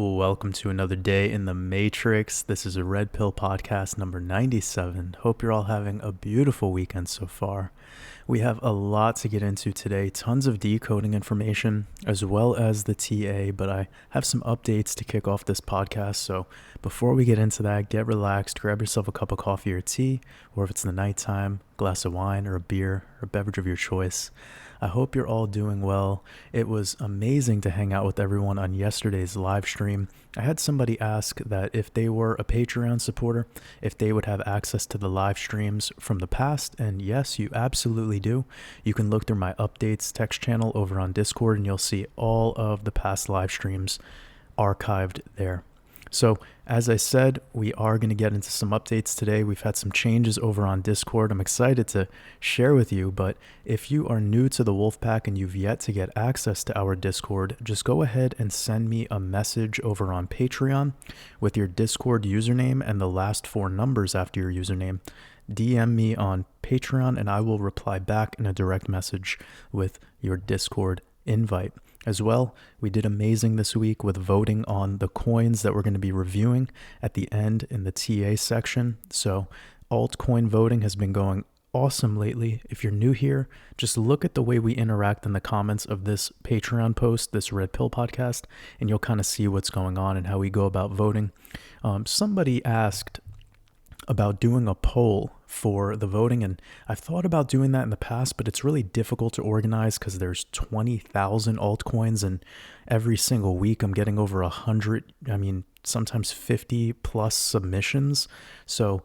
Welcome to another day in the Matrix. This is a Red Pill podcast number 97. Hope you're all having a beautiful weekend so far. We have a lot to get into today, tons of decoding information as well as the TA, but I have some updates to kick off this podcast. So before we get into that, get relaxed, grab yourself a cup of coffee or tea, or if it's the nighttime, a glass of wine or a beer or a beverage of your choice. I hope you're all doing well. It was amazing to hang out with everyone on yesterday's live stream. I had somebody ask that if they were a Patreon supporter, if they would have access to the live streams from the past, and yes, you absolutely do. You can look through my updates text channel over on Discord and you'll see all of the past live streams archived there. So as I said, we are going to get into some updates today. We've had some changes over on Discord. I'm excited to share with you, but if you are new to the Wolfpack and you've yet to get access to our Discord, just go ahead and send me a message over on Patreon with your Discord username and the last four numbers after your username. DM me on Patreon and I will reply back in a direct message with your Discord invite. As well, we did amazing this week with voting on the coins that we're going to be reviewing at the end in the TA section. So altcoin voting has been going awesome lately. If you're new here, just look at the way we interact in the comments of this Patreon post, this Red Pill podcast, and you'll kind of see what's going on and how we go about voting. Somebody asked about doing a poll for the voting, and I've thought about doing that in the past, but it's really difficult to organize because there's 20,000 altcoins, and every single week I'm getting over 100, sometimes 50 plus submissions. So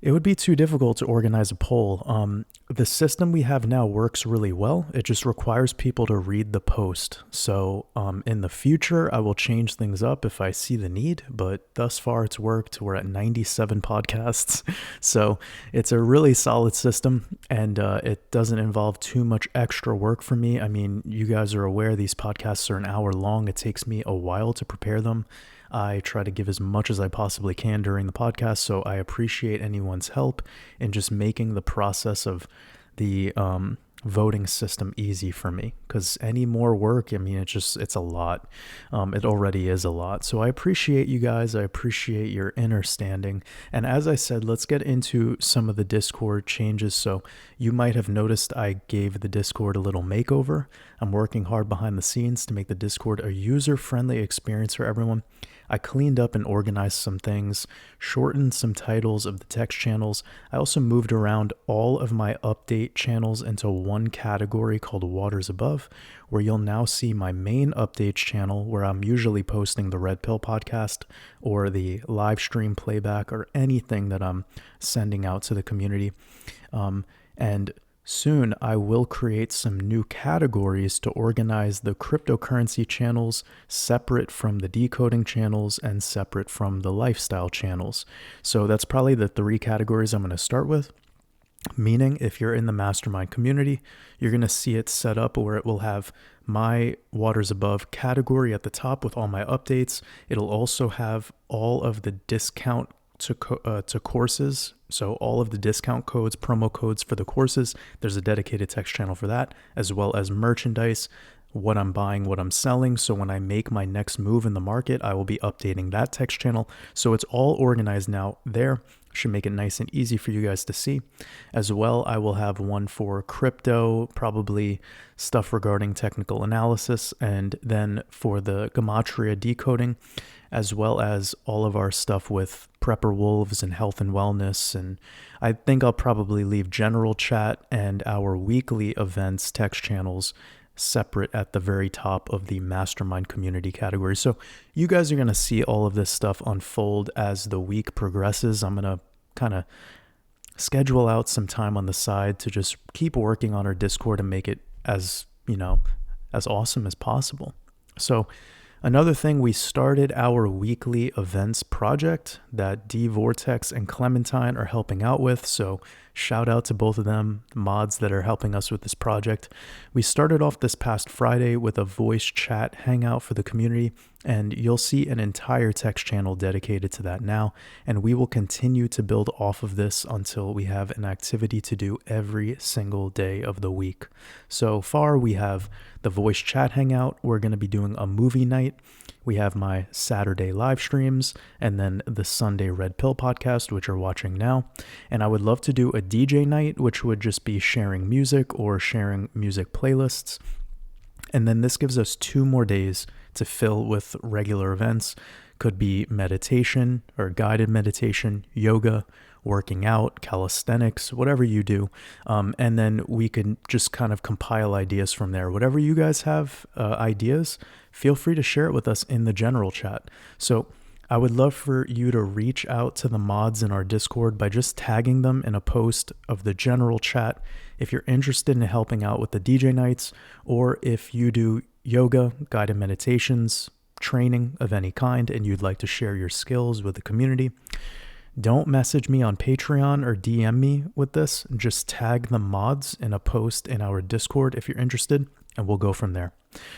it would be too difficult to organize a poll. The system we have now works really well. It just requires people to read the post. So in the future, I will change things up if I see the need, but thus far it's worked. We're at 97 podcasts. So it's a really solid system, and it doesn't involve too much extra work for me. I mean, you guys are aware these podcasts are an hour long. It takes me a while to prepare them. I try to give as much as I possibly can during the podcast, so I appreciate anyone's help in just making the process of the voting system easy for me, because any more work, it's a lot. It already is a lot. So I appreciate you guys. I appreciate your understanding. And as I said, let's get into some of the Discord changes. So you might have noticed I gave the Discord a little makeover. I'm working hard behind the scenes to make the Discord a user-friendly experience for everyone. I cleaned up and organized some things, shortened some titles of the text channels. I also moved around all of my update channels into one category called WatersAbove, where you'll now see my main updates channel, where I'm usually posting the Red Pill podcast or the live stream playback or anything that I'm sending out to the community. And soon, I will create some new categories to organize the cryptocurrency channels separate from the decoding channels and separate from the lifestyle channels. So that's probably the three categories I'm going to start with. Meaning, if you're in the mastermind community, you're going to see it set up where it will have my WatersAbove category at the top with all my updates. It'll also have all of the discount to courses. So all of the discount codes, promo codes for the courses, there's a dedicated text channel for that, as well as merchandise, what I'm buying, what I'm selling. So when I make my next move in the market, I will be updating that text channel. So it's all organized now there. Should make it nice and easy for you guys to see. As well, I will have one for crypto, probably stuff regarding technical analysis, and then for the gematria decoding, as well as all of our stuff with prepper wolves and health and wellness. And I think I'll probably leave general chat and our weekly events text channels separate at the very top of the mastermind community category. So you guys are going to see all of this stuff unfold as the week progresses. I'm going to kind of schedule out some time on the side to just keep working on our Discord and make it as awesome as possible. So another thing, we started our weekly events project that D Vortex and Clementine are helping out with. So shout out to both of them, mods that are helping us with this project. We started off this past Friday with a voice chat hangout for the community, and you'll see an entire text channel dedicated to that now. And we will continue to build off of this until we have an activity to do every single day of the week. So far, we have the voice chat hangout. We're going to be doing a movie night night. We have my Saturday live streams, and then the Sunday Red Pill podcast, which you're watching now. And I would love to do a DJ night, which would just be sharing music or sharing music playlists. And then this gives us 2 more days to fill with regular events. Could be meditation or guided meditation, yoga, working out, calisthenics, whatever you do. And then we can just kind of compile ideas from there. Whatever you guys have ideas, feel free to share it with us in the general chat. So I would love for you to reach out to the mods in our Discord by just tagging them in a post of the general chat if you're interested in helping out with the DJ nights, or if you do yoga, guided meditations, training of any kind, and you'd like to share your skills with the community. Don't message me on Patreon or DM me with this. Just tag the mods in a post in our Discord if you're interested, and we'll go from there.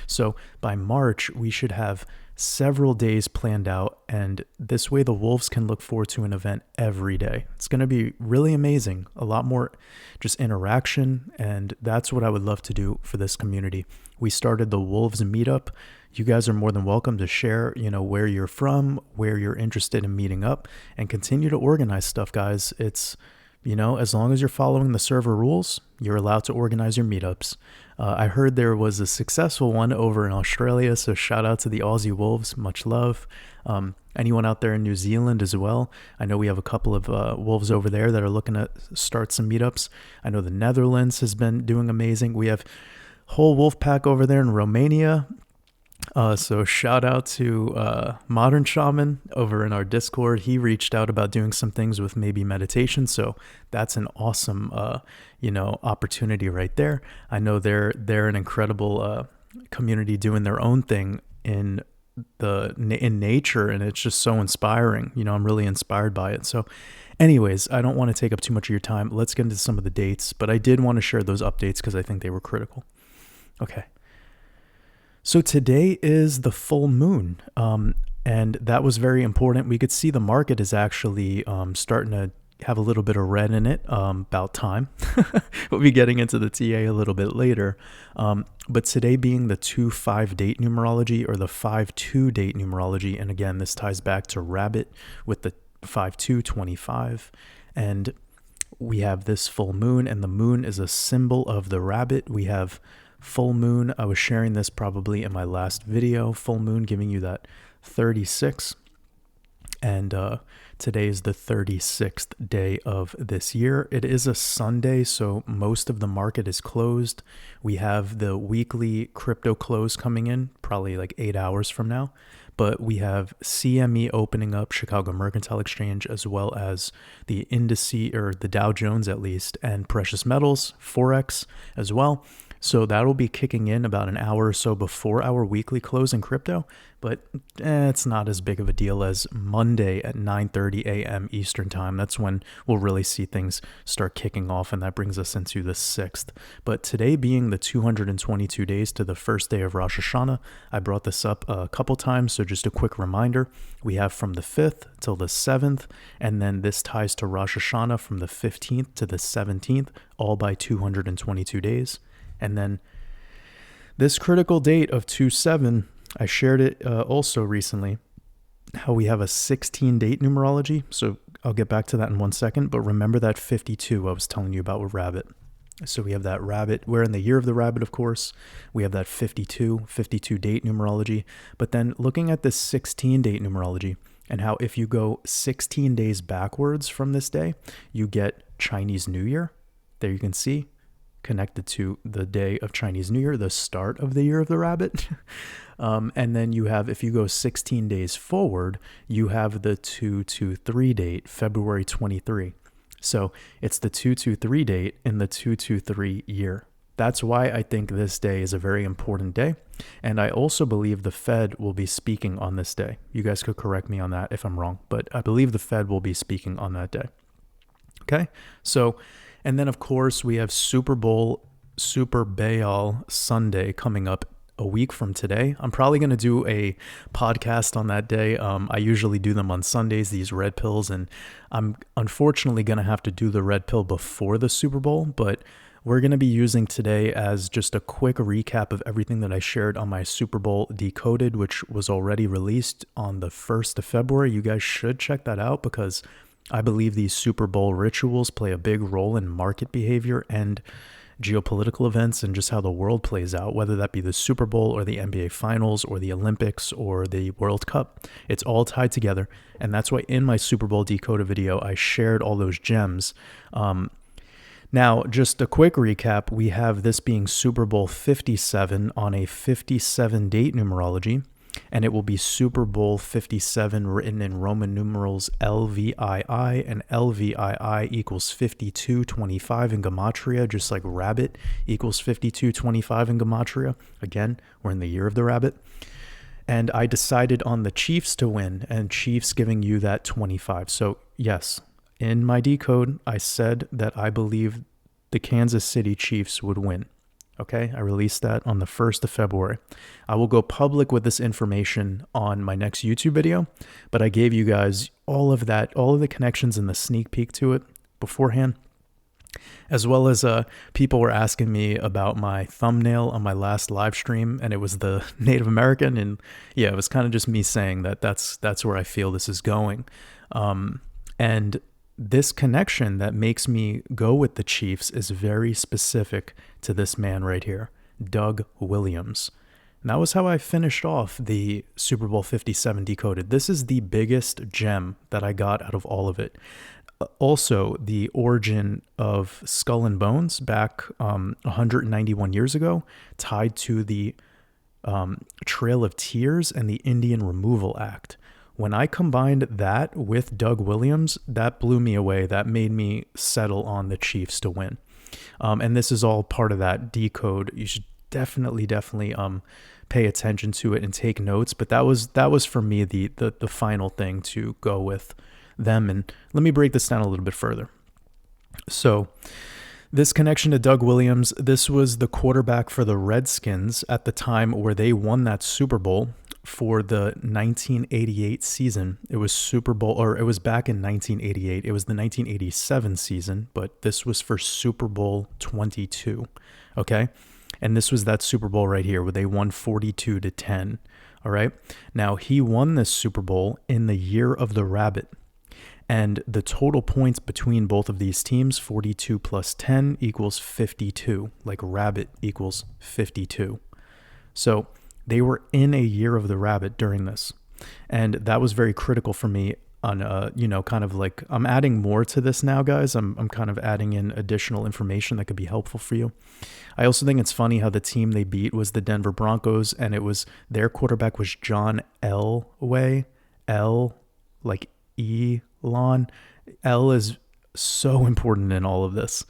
So by March, we should have several days planned out, and this way the Wolves can look forward to an event every day. It's going to be really amazing, a lot more just interaction, and that's what I would love to do for this community. We started the Wolves meetup. You guys are more than welcome to share, where you're from, where you're interested in meeting up, and continue to organize stuff, guys. It's, as long as you're following the server rules, you're allowed to organize your meetups. I heard there was a successful one over in Australia, so shout out to the Aussie Wolves. Much love. Anyone out there in New Zealand as well? I know we have a couple of Wolves over there that are looking to start some meetups. I know the Netherlands has been doing amazing. We have whole wolf pack over there in Romania. So shout out to Modern Shaman over in our Discord. He reached out about doing some things with maybe meditation. So that's an awesome, opportunity right there. I know they're an incredible community doing their own thing in nature, and it's just so inspiring. I'm really inspired by it. So anyways, I don't want to take up too much of your time. Let's get into some of the dates, but I did want to share those updates because I think they were critical. Okay. So today is the full moon, and that was very important. We could see the market is actually starting to have a little bit of red in it, about time. We'll be getting into the TA a little bit later. But today being the 2-5 date numerology, or the 5-2 date numerology, and again, this ties back to Rabbit with the 5-2-25, and we have this full moon, and the moon is a symbol of the rabbit. We have full moon. I was sharing this probably in my last video. Full moon giving you that 36. And today is the 36th day of this year. It is a Sunday, so most of the market is closed. We have the weekly crypto close coming in, probably like 8 hours from now. But we have CME opening up, Chicago Mercantile Exchange, as well as the indice, or the Dow Jones at least, and precious metals, Forex as well. So that'll be kicking in about an hour or so before our weekly close in crypto, but it's not as big of a deal as Monday at 9:30 a.m. Eastern time. That's when we'll really see things start kicking off, and that brings us into the 6th. But today being the 222 days to the first day of Rosh Hashanah, I brought this up a couple times, so just a quick reminder. We have from the 5th till the 7th, and then this ties to Rosh Hashanah from the 15th to the 17th, all by 222 days. And then this critical date of 2/7, I shared it also recently, how we have a 16 date numerology. So I'll get back to that in one second, but remember that 52 I was telling you about with Rabbit. So we have that Rabbit. We're in the year of the Rabbit, of course. We have that 52 date numerology. But then looking at this 16 date numerology, and how if you go 16 days backwards from this day, you get Chinese New Year. There you can see, connected to the day of Chinese New Year, the start of the year of the rabbit. And then you have, if you go 16 days forward, you have the 223 date, February 23. So it's the 223 date in the 223 year. That's why I think this day is a very important day. And I also believe the Fed will be speaking on this day. You guys could correct me on that if I'm wrong, but I believe the Fed will be speaking on that day. Okay, so, and then of course we have Super Bowl Sunday coming up a week from today. I'm probably going to do a podcast on that day. I usually do them on Sundays, these red pills, and I'm unfortunately going to have to do the red pill before the Super Bowl, but we're going to be using today as just a quick recap of everything that I shared on my Super Bowl Decoded, which was already released on the 1st of February. You guys should check that out because I believe these Super Bowl rituals play a big role in market behavior and geopolitical events and just how the world plays out, whether that be the Super Bowl or the NBA Finals or the Olympics or the World Cup. It's all tied together, and that's why in my Super Bowl Decoded video, I shared all those gems. Now, just a quick recap, we have this being Super Bowl 57 on a 57 date numerology, and it will be Super Bowl 57 written in Roman numerals LVII, and LVII equals 5225 in Gematria, just like rabbit equals 5225 in Gematria. Again, we're in the year of the rabbit. And I decided on the Chiefs to win, and Chiefs giving you that 25. So yes, in my decode, I said that I believe the Kansas City Chiefs would win. Okay, I released that on the 1st of February. I will go public with this information on my next YouTube video, but I gave you guys all of that, all of the connections and the sneak peek to it beforehand, as well as people were asking me about my thumbnail on my last live stream, and it was the Native American, and yeah, it was kind of just me saying that that's where I feel this is going. And this connection that makes me go with the Chiefs is very specific to this man right here, Doug Williams. And that was how I finished off the Super Bowl 57 Decoded. This is the biggest gem that I got out of all of it. Also, the origin of Skull and Bones back 191 years ago, tied to the Trail of Tears and the Indian Removal Act. When I combined that with Doug Williams, that blew me away. That made me settle on the Chiefs to win. And this is all part of that decode. You should definitely pay attention to it and take notes. But that was for me the final thing to go with them. And let me break this down a little bit further. So this connection to Doug Williams, this was the quarterback for the Redskins at the time where they won that Super Bowl. For the 1988 season. It was Super Bowl, or it was back in 1988. It was the 1987 season, but this was for Super Bowl 22. Okay. And this was that Super Bowl right here where they won 42-10. All right. Now he won this Super Bowl in the year of the rabbit. And the total points between both of these teams, 42 plus 10 equals 52, like rabbit equals 52. So they were in a year of the rabbit during this. And that was very critical for me on, kind of like, I'm adding more to this now, guys. I'm kind of adding in additional information that could be helpful for you. I also think it's funny how the team they beat was the Denver Broncos, and it was, their quarterback was John Elway. Like Elon. L is so important in all of this.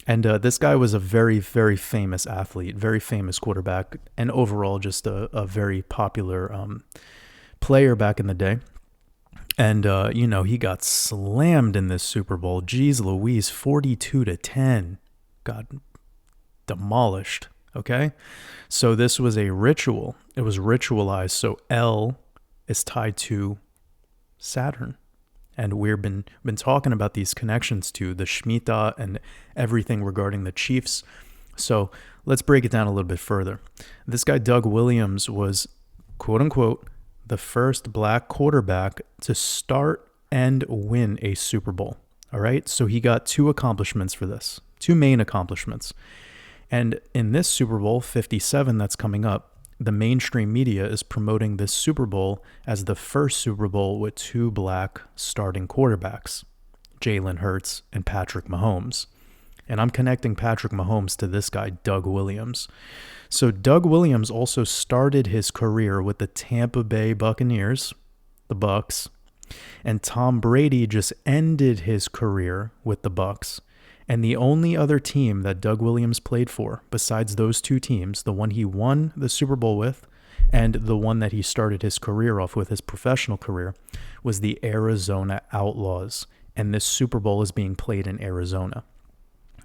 And this guy was a very, very famous athlete, very famous quarterback, and overall just a very popular player back in the day. And, he got slammed in this Super Bowl. Jeez Louise, 42-10. Got demolished, okay? So this was a ritual. It was ritualized. So L is tied to Saturn. And we've been talking about these connections to the Shemitah and everything regarding the Chiefs. So let's break it down a little bit further. This guy, Doug Williams, was, quote unquote, the first black quarterback to start and win a Super Bowl. All right. So he got two accomplishments for this, two main accomplishments. And in this Super Bowl 57 that's coming up, the mainstream media is promoting this Super Bowl as the first Super Bowl with two black starting quarterbacks, Jalen Hurts and Patrick Mahomes. And I'm connecting Patrick Mahomes to this guy, Doug Williams. So Doug Williams also started his career with the Tampa Bay Buccaneers, the Bucs, and Tom Brady just ended his career with the Bucs. And the only other team that Doug Williams played for, besides those two teams, the one he won the Super Bowl with and the one that he started his career off with, his professional career, was the Arizona Outlaws. And this Super Bowl is being played in Arizona.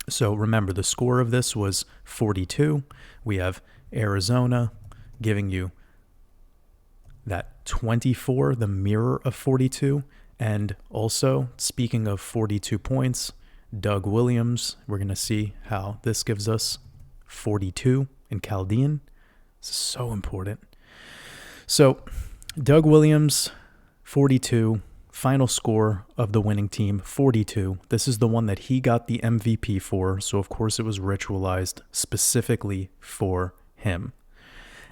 So remember, the score of this was 42. We have Arizona giving you that 24, the mirror of 42. And also, speaking of 42 points, Doug Williams. We're going to see how this gives us 42 in Chaldean. This is so important. So Doug Williams, 42, final score of the winning team, 42. This is the one that he got the MVP for, so of course it was ritualized specifically for him.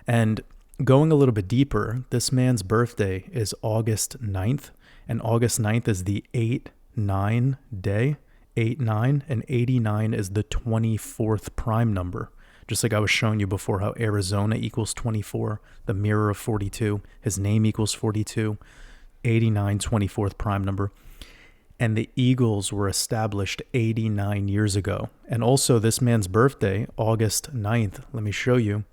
And going a little bit deeper, this man's birthday is August 9th, and August 9th is the 8-9 day, 8-9, and 89 is the 24th prime number. Just like I was showing you before how Arizona equals 24, the mirror of 42, his name equals 42, 89, 24th prime number. And the Eagles were established 89 years ago. And also this man's birthday, August 9th, let me show you.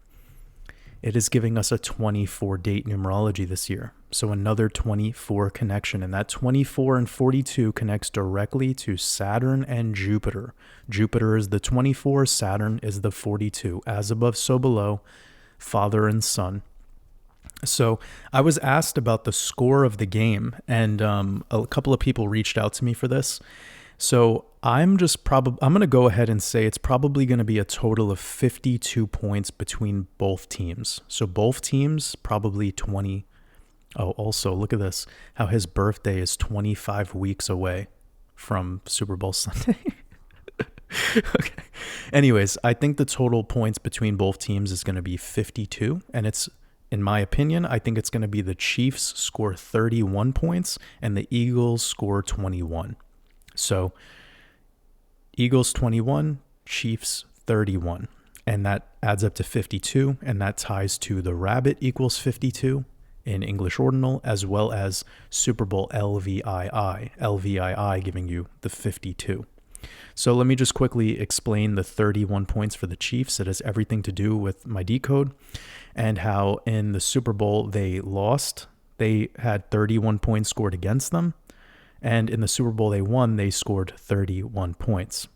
It is giving us a 24 date numerology this year. So another 24 connection. And that 24 and 42 connects directly to Saturn and Jupiter. Jupiter is the 24, Saturn is the 42. As above, so below, father and son. So I was asked about the score of the game, and a couple of people reached out to me for this. So I'm going to go ahead and say it's probably going to be a total of 52 points between both teams. So both teams probably 20. Oh, also look at this, how his birthday is 25 weeks away from Super Bowl Sunday. Okay. Anyways, I think the total points between both teams is going to be 52, and it's, in my opinion, I think it's going to be the Chiefs score 31 points and the Eagles score 21. So Eagles 21, Chiefs 31, and that adds up to 52, and that ties to the rabbit equals 52 in English ordinal, as well as Super Bowl LVII giving you the 52. So let me just quickly explain the 31 points for the Chiefs. It has everything to do with my decode and how in the Super Bowl they lost. They had 31 points scored against them. And in the Super Bowl they won, they scored 31 points.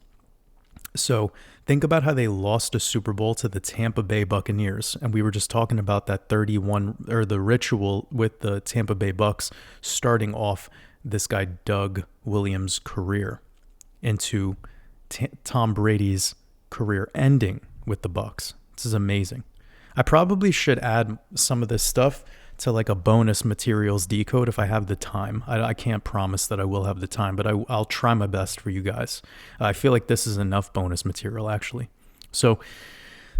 So think about how they lost a Super Bowl to the Tampa Bay Buccaneers. And we were just talking about that 31, or the ritual with the Tampa Bay Bucks starting off this guy Doug Williams' career into Tom Brady's career ending with the Bucks. This is amazing. I probably should add some of this stuff to like a bonus materials decode if I have the time. I can't promise that I will have the time, but I'll try my best for you guys. I feel like this is enough bonus material actually. So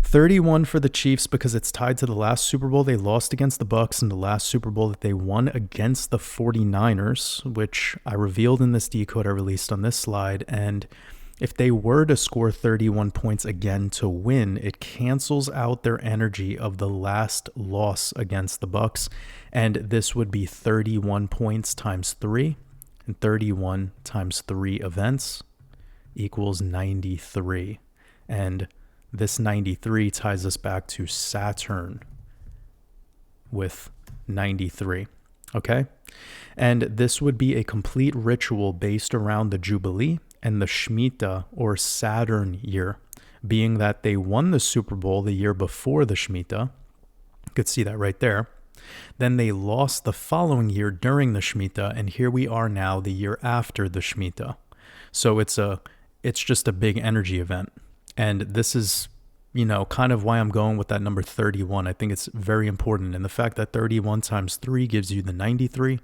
31 for the Chiefs because it's tied to the last Super Bowl they lost against the Bucks and the last Super Bowl that they won against the 49ers, which I revealed in this decode I released on this slide. And if they were to score 31 points again to win, it cancels out their energy of the last loss against the Bucks, and this would be 31 points times 3, and 31 times 3 events equals 93. And this 93 ties us back to Saturn with 93, okay? And this would be a complete ritual based around the Jubilee and the Shemitah, or Saturn year, being that they won the Super Bowl the year before the Shemitah. You could see that right there. Then they lost the following year during the Shemitah, and here we are now the year after the Shemitah. So it's just a big energy event. And this is, kind of why I'm going with that number 31. I think it's very important. And the fact that 31 times 3 gives you the 93,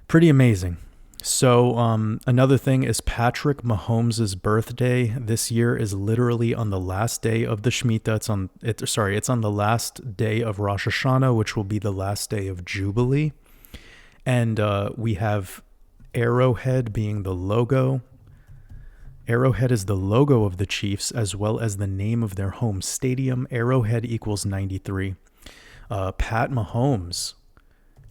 pretty amazing. So another thing is Patrick Mahomes' birthday this year is literally on the last day of the Shemitah. It's on the last day of Rosh Hashanah, which will be the last day of Jubilee. And we have Arrowhead being the logo. Arrowhead is the logo of the Chiefs as well as the name of their home stadium. Arrowhead equals 93. Pat Mahomes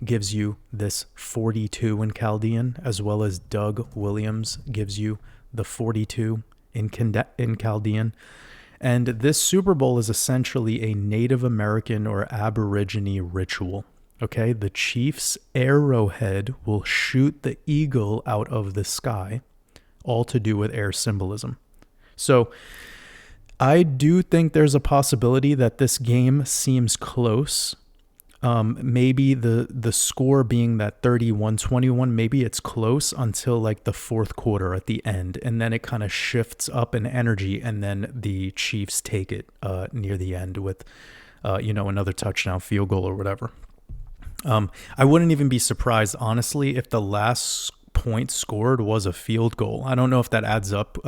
gives you this 42 in Chaldean, as well as Doug Williams gives you the 42 in Chaldean. And this Super Bowl is essentially a Native American or Aborigine ritual. Okay, the Chiefs' arrowhead will shoot the eagle out of the sky, all to do with air symbolism. So I do think there's a possibility that this game seems close. maybe the score being that 31-21, maybe it's close until like the fourth quarter at the end, and then it kind of shifts up in energy, and then the Chiefs take it near the end with another touchdown, field goal, or whatever. I wouldn't even be surprised, honestly, if the last point scored was a field goal. I don't know if that adds up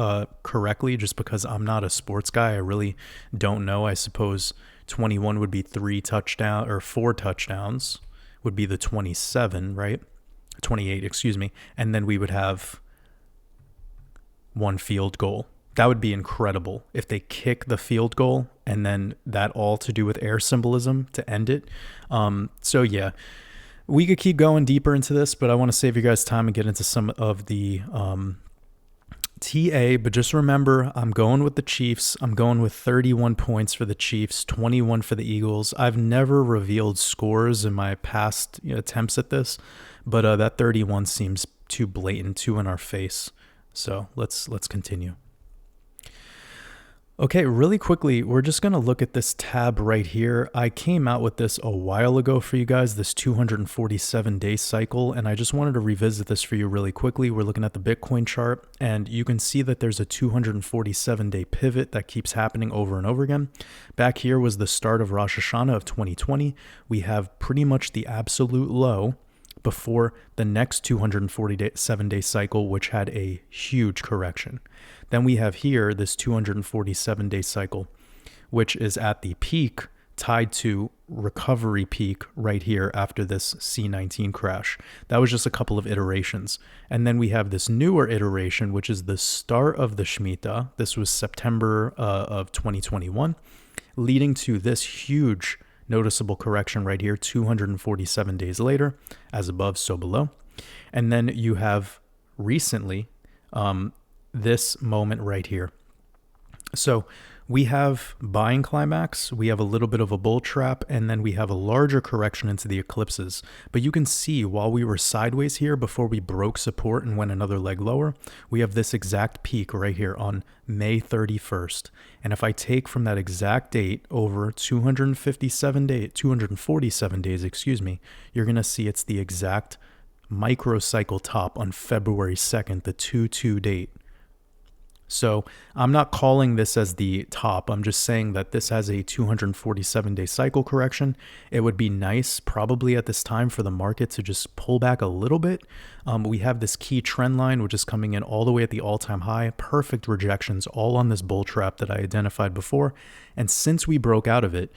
correctly, just because I'm not a sports guy. I really don't know. I suppose 21 would be 4 touchdowns would be the 27, right? 28, excuse me. And then we would have 1 field goal. That would be incredible if they kick the field goal and then that all to do with air symbolism to end it. So yeah, we could keep going deeper into this, but I want to save you guys time and get into some of the TA. But just remember, I'm going with the Chiefs. I'm going with 31 points for the Chiefs, 21 for the Eagles. I've never revealed scores in my past attempts at this, but that 31 seems too blatant, too in our face. So let's continue. Okay, really quickly, we're just going to look at this tab right here. I came out with this a while ago for you guys, this 247-day cycle, and I just wanted to revisit this for you really quickly. We're looking at the Bitcoin chart, and you can see that there's a 247-day pivot that keeps happening over and over again. Back here was the start of Rosh Hashanah of 2020. We have pretty much the absolute low before the next 247-day cycle, which had a huge correction. Then we have here this 247-day cycle, which is at the peak tied to recovery peak right here after this C19 crash. That was just a couple of iterations. And then we have this newer iteration, which is the start of the Shemitah. This was September of 2021, leading to this huge noticeable correction right here, 247 days later, as above, so below. And then you have recently this moment right here. So we have buying climax, we have a little bit of a bull trap, and then we have a larger correction into the eclipses. But you can see while we were sideways here before we broke support and went another leg lower, we have this exact peak right here on May 31st. And if I take from that exact date over 247 days, you're going to see it's the exact microcycle top on February 2nd, the 2-2 date. So I'm not calling this as the top. I'm just saying that this has a 247-day cycle correction. It would be nice probably at this time for the market to just pull back a little bit. We have this key trend line, which is coming in all the way at the all-time high. Perfect rejections all on this bull trap that I identified before. And since we broke out of it,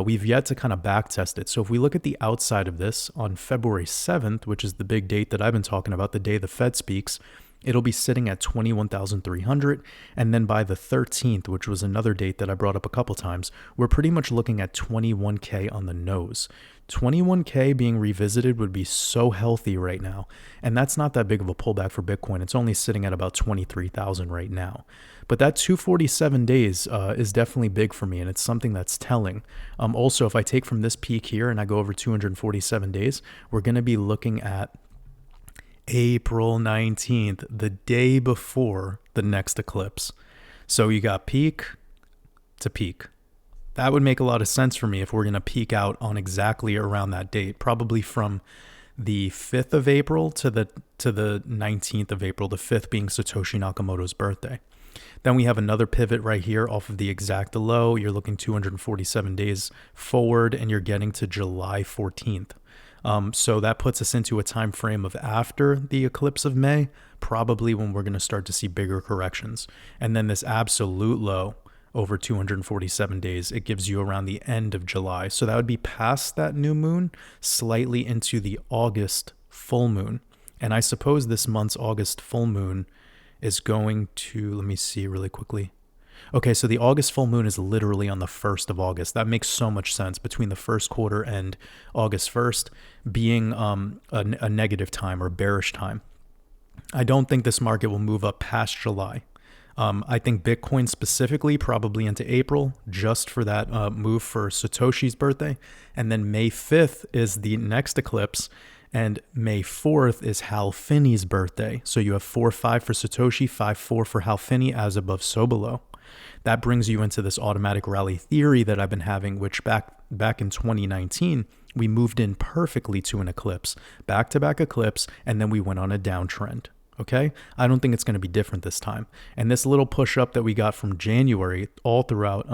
we've yet to kind of back test it. So if we look at the outside of this on February 7th, which is the big date that I've been talking about, the day the Fed speaks, it'll be sitting at 21,300. And then by the 13th, which was another date that I brought up a couple times, we're pretty much looking at 21K on the nose. 21K being revisited would be so healthy right now. And that's not that big of a pullback for Bitcoin. It's only sitting at about 23,000 right now. But that 247 days is definitely big for me, and it's something that's telling. Also, if I take from this peak here and I go over 247 days, we're going to be looking at April 19th, the day before the next eclipse. So you got peak to peak. That would make a lot of sense for me if we're going to peak out on exactly around that date, probably from the 5th of April to the 19th of April, the 5th being Satoshi Nakamoto's birthday. Then we have another pivot right here off of the exact low. You're looking 247 days forward, and you're getting to July 14th. So that puts us into a time frame of after the eclipse of May, probably when we're going to start to see bigger corrections. And then this absolute low over 247 days, it gives you around the end of July. So that would be past that new moon, slightly into the August full moon. And I suppose this month's August full moon is going to, let me see really quickly. Okay, so the August full moon is literally on the 1st of August. That makes so much sense, between the first quarter and August 1st being a negative time or bearish time. I don't think this market will move up past July. I think Bitcoin specifically probably into April, just for that move for Satoshi's birthday. And then May 5th is the next eclipse. And May 4th is Hal Finney's birthday. So you have 4-5 for Satoshi, 5-4 for Hal Finney, as above, so below. That brings you into this automatic rally theory that I've been having, which back in 2019 We moved in perfectly to an eclipse, back-to-back eclipse, and then we went on a downtrend. Okay? I don't think it's going to be different this time. And this little push up that we got from January, all throughout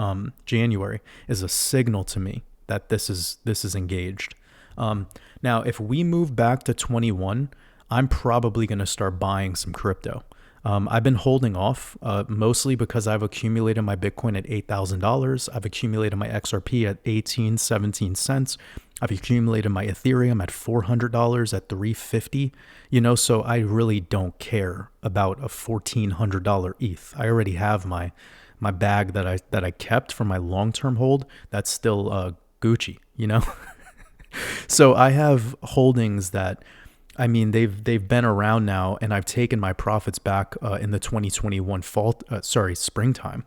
January, is a signal to me that this is engaged. Now, if we move back to 21, I'm probably going to start buying some crypto. I've been holding off mostly because I've accumulated my Bitcoin at $8,000. I've accumulated my XRP at 18, 17 cents. I've accumulated my Ethereum at $400 at 350. So I really don't care about a $1,400 ETH. I already have my bag that I kept for my long-term hold. That's still Gucci, So I have holdings that, I mean, they've been around now, and I've taken my profits back in the 2021 springtime.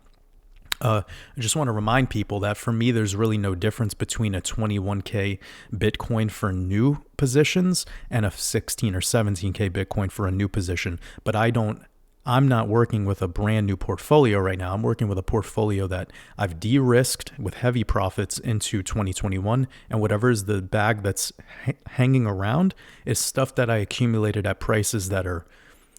I just want to remind people that for me, there's really no difference between a 21K Bitcoin for new positions and a 16 or 17K Bitcoin for a new position. But I'm not working with a brand new portfolio right now. I'm working with a portfolio that I've de-risked with heavy profits into 2021. And whatever is the bag that's hanging around is stuff that I accumulated at prices that are,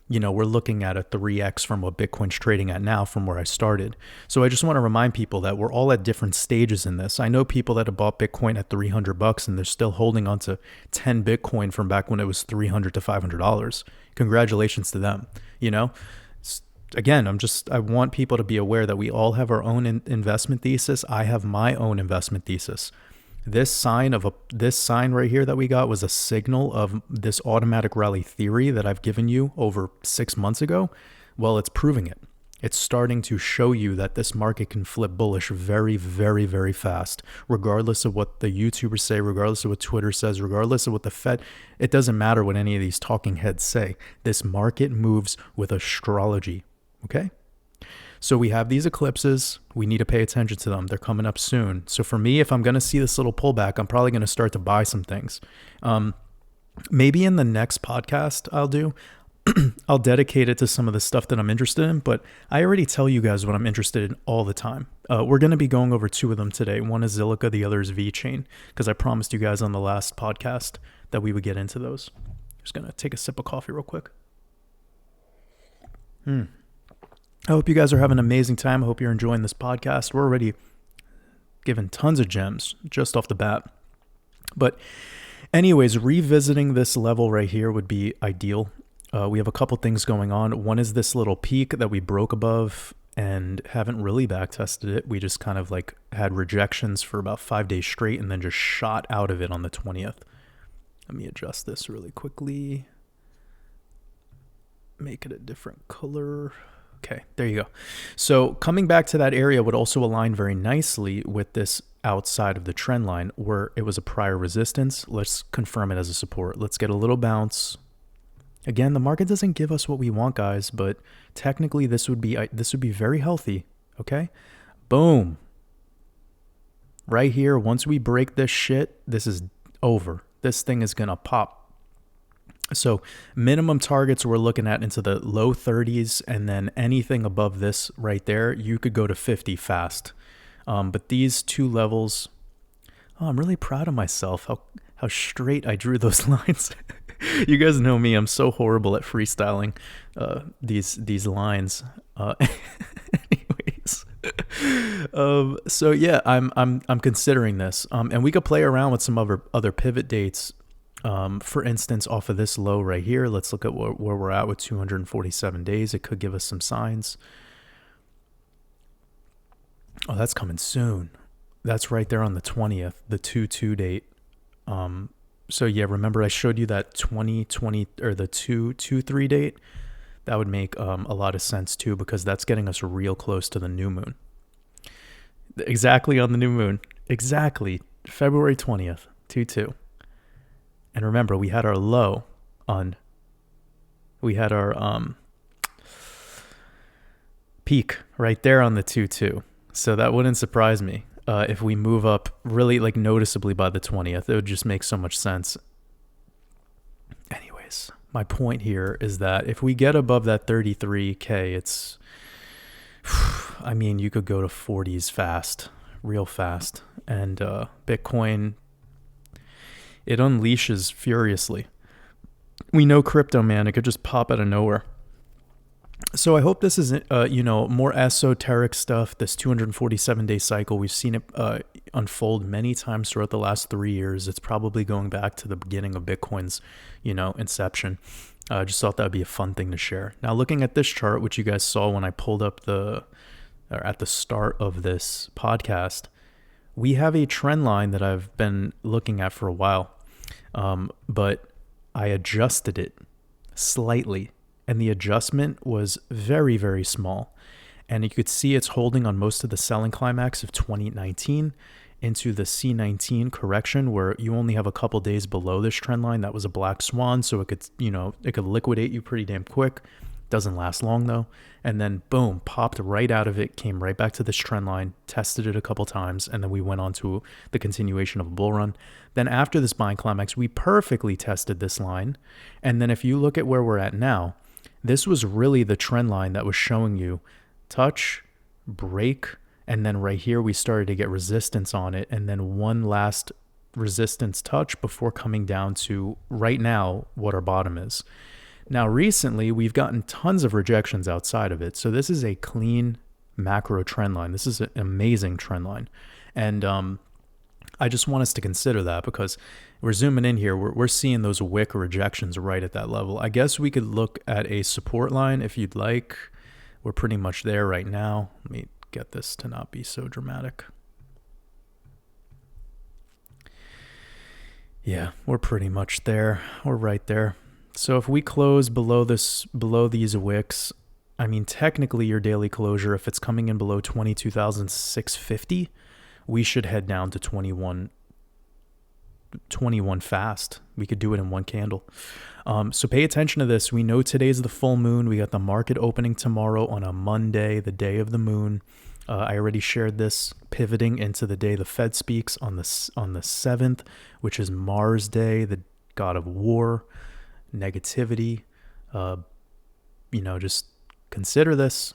we're looking at a 3x from what Bitcoin's trading at now from where I started. So I just want to remind people that we're all at different stages in this. I know people that have bought Bitcoin at $300 and they're still holding on to 10 Bitcoin from back when it was $300 to $500. Congratulations to them. Again, I want people to be aware that we all have our own investment thesis. I have my own investment thesis. This sign right here that we got was a signal of this automatic rally theory that I've given you over 6 months ago. Well, it's proving it. It's starting to show you that this market can flip bullish very, very, very fast, regardless of what the YouTubers say, regardless of what Twitter says, regardless of what the Fed. It doesn't matter what any of these talking heads say. This market moves with astrology. Okay? So we have these eclipses. We need to pay attention to them. They're coming up soon. So for me, if I'm going to see this little pullback, I'm probably going to start to buy some things. Maybe in the next podcast I'll dedicate it to some of the stuff that I'm interested in, but I already tell you guys what I'm interested in all the time. We're going to be going over two of them today. One is Zilliqa, the other is VeChain, because I promised you guys on the last podcast that we would get into those. Just going to take a sip of coffee real quick. I hope you guys are having an amazing time. I hope you're enjoying this podcast. We're already given tons of gems just off the bat. But anyways, revisiting this level right here would be ideal. We have a couple things going on. One is this little peak that we broke above and haven't really backtested it. We just kind of like had rejections for about 5 days straight and then just shot out of it on the 20th. Let me adjust this really quickly. Make it a different color. Okay, there you go. So coming back to that area would also align very nicely with this outside of the trend line where it was a prior resistance. Let's confirm it as a support. Let's get a little bounce. Again, the market doesn't give us what we want, guys, but technically this would be very healthy. Okay, boom. Right here, once we break this shit, this is over. This thing is gonna pop. So minimum targets we're looking at into the low 30s, and then anything above this right there, you could go to 50 fast. But these two levels, I'm really proud of myself, how straight I drew those lines. You guys know me, I'm so horrible at freestyling these lines. Anyways, so yeah, I'm considering this, and we could play around with some other pivot dates. For instance, off of this low right here, let's look at where we're at with 247 days. It could give us some signs. Oh, that's coming soon. That's right there on the 20th, the 2/2 date. So yeah, remember I showed you that 2020 or the 2/3 date? That would make a lot of sense too, because that's getting us real close to the new moon. Exactly on the new moon. Exactly. February 20th, 2/2. And remember, we had our low on, we had our peak right there on the 2/2. So that wouldn't surprise me if we move up really like noticeably by the 20th. It would just make so much sense. Anyways, my point here is that if we get above that 33K, it's, I mean, you could go to 40s fast, real fast. And Bitcoin, it unleashes furiously. We know crypto, man, it could just pop out of nowhere. So I hope this isn't, more esoteric stuff. This 247-day cycle, we've seen it unfold many times throughout the last 3 years. It's probably going back to the beginning of Bitcoin's, inception. I just thought that would be a fun thing to share. Now, looking at this chart, which you guys saw when I pulled up at the start of this podcast, we have a trend line that I've been looking at for a while, but I adjusted it slightly. And the adjustment was very, very small. And you could see it's holding on most of the selling climax of 2019 into the C19 correction, where you only have a couple days below this trend line. That was a black swan, so it could liquidate you pretty damn quick. Doesn't last long though. And then boom, popped right out of it, came right back to this trend line, tested it a couple times, and then we went on to the continuation of a bull run. Then after this buying climax, we perfectly tested this line. And then if you look at where we're at now, this was really the trend line that was showing you touch, break, and then right here we started to get resistance on it, and then one last resistance touch before coming down to right now what our bottom is. Now recently we've gotten tons of rejections outside of it, so this is a clean macro trend line. This is an amazing trend line, and I just want us to consider that because we're zooming in here. We're seeing those wick rejections right at that level. I guess we could look at a support line if you'd like. We're pretty much there right now. Let me get this to not be so dramatic. Yeah, we're pretty much there. We're right there. So if we close below these wicks, I mean, technically your daily closure, if it's coming in below 22,650, we should head down to 21 fast. We could do it in one candle. So pay attention to this. We know today's the full moon. We got the market opening tomorrow on a Monday, the day of the moon. I already shared this, pivoting into the day the Fed speaks on the 7th, which is Mars Day, the god of war, negativity. Just consider this.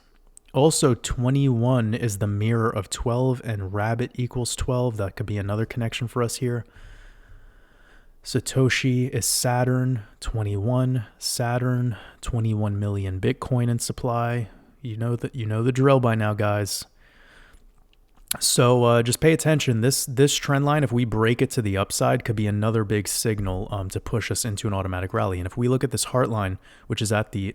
Also, 21 is the mirror of 12, and rabbit equals 12. That could be another connection for us here. Satoshi is Saturn, 21. Saturn, 21 million Bitcoin in supply. You know the drill by now, guys. So just pay attention. This trend line, if we break it to the upside, could be another big signal to push us into an automatic rally. And if we look at this heart line, which is at the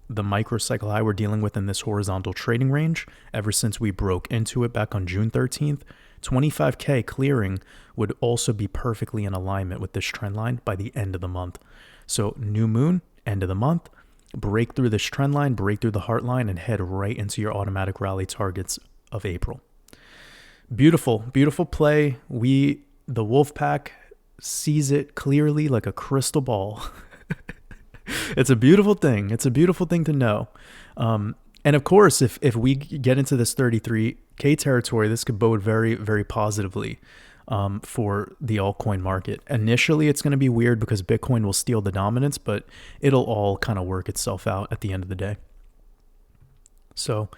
micro cycle high we're dealing with in this horizontal trading range, ever since we broke into it back on June 13th, 25K clearing would also be perfectly in alignment with this trend line by the end of the month. So new moon, end of the month, break through this trend line, break through the heart line, and head right into your automatic rally targets of April. Beautiful, beautiful play. The wolf pack sees it clearly like a crystal ball. It's a beautiful thing. It's a beautiful thing to know. And of course, if we get into this 33K territory, this could bode very, very positively for the altcoin market. Initially, it's going to be weird because Bitcoin will steal the dominance, but it'll all kind of work itself out at the end of the day. So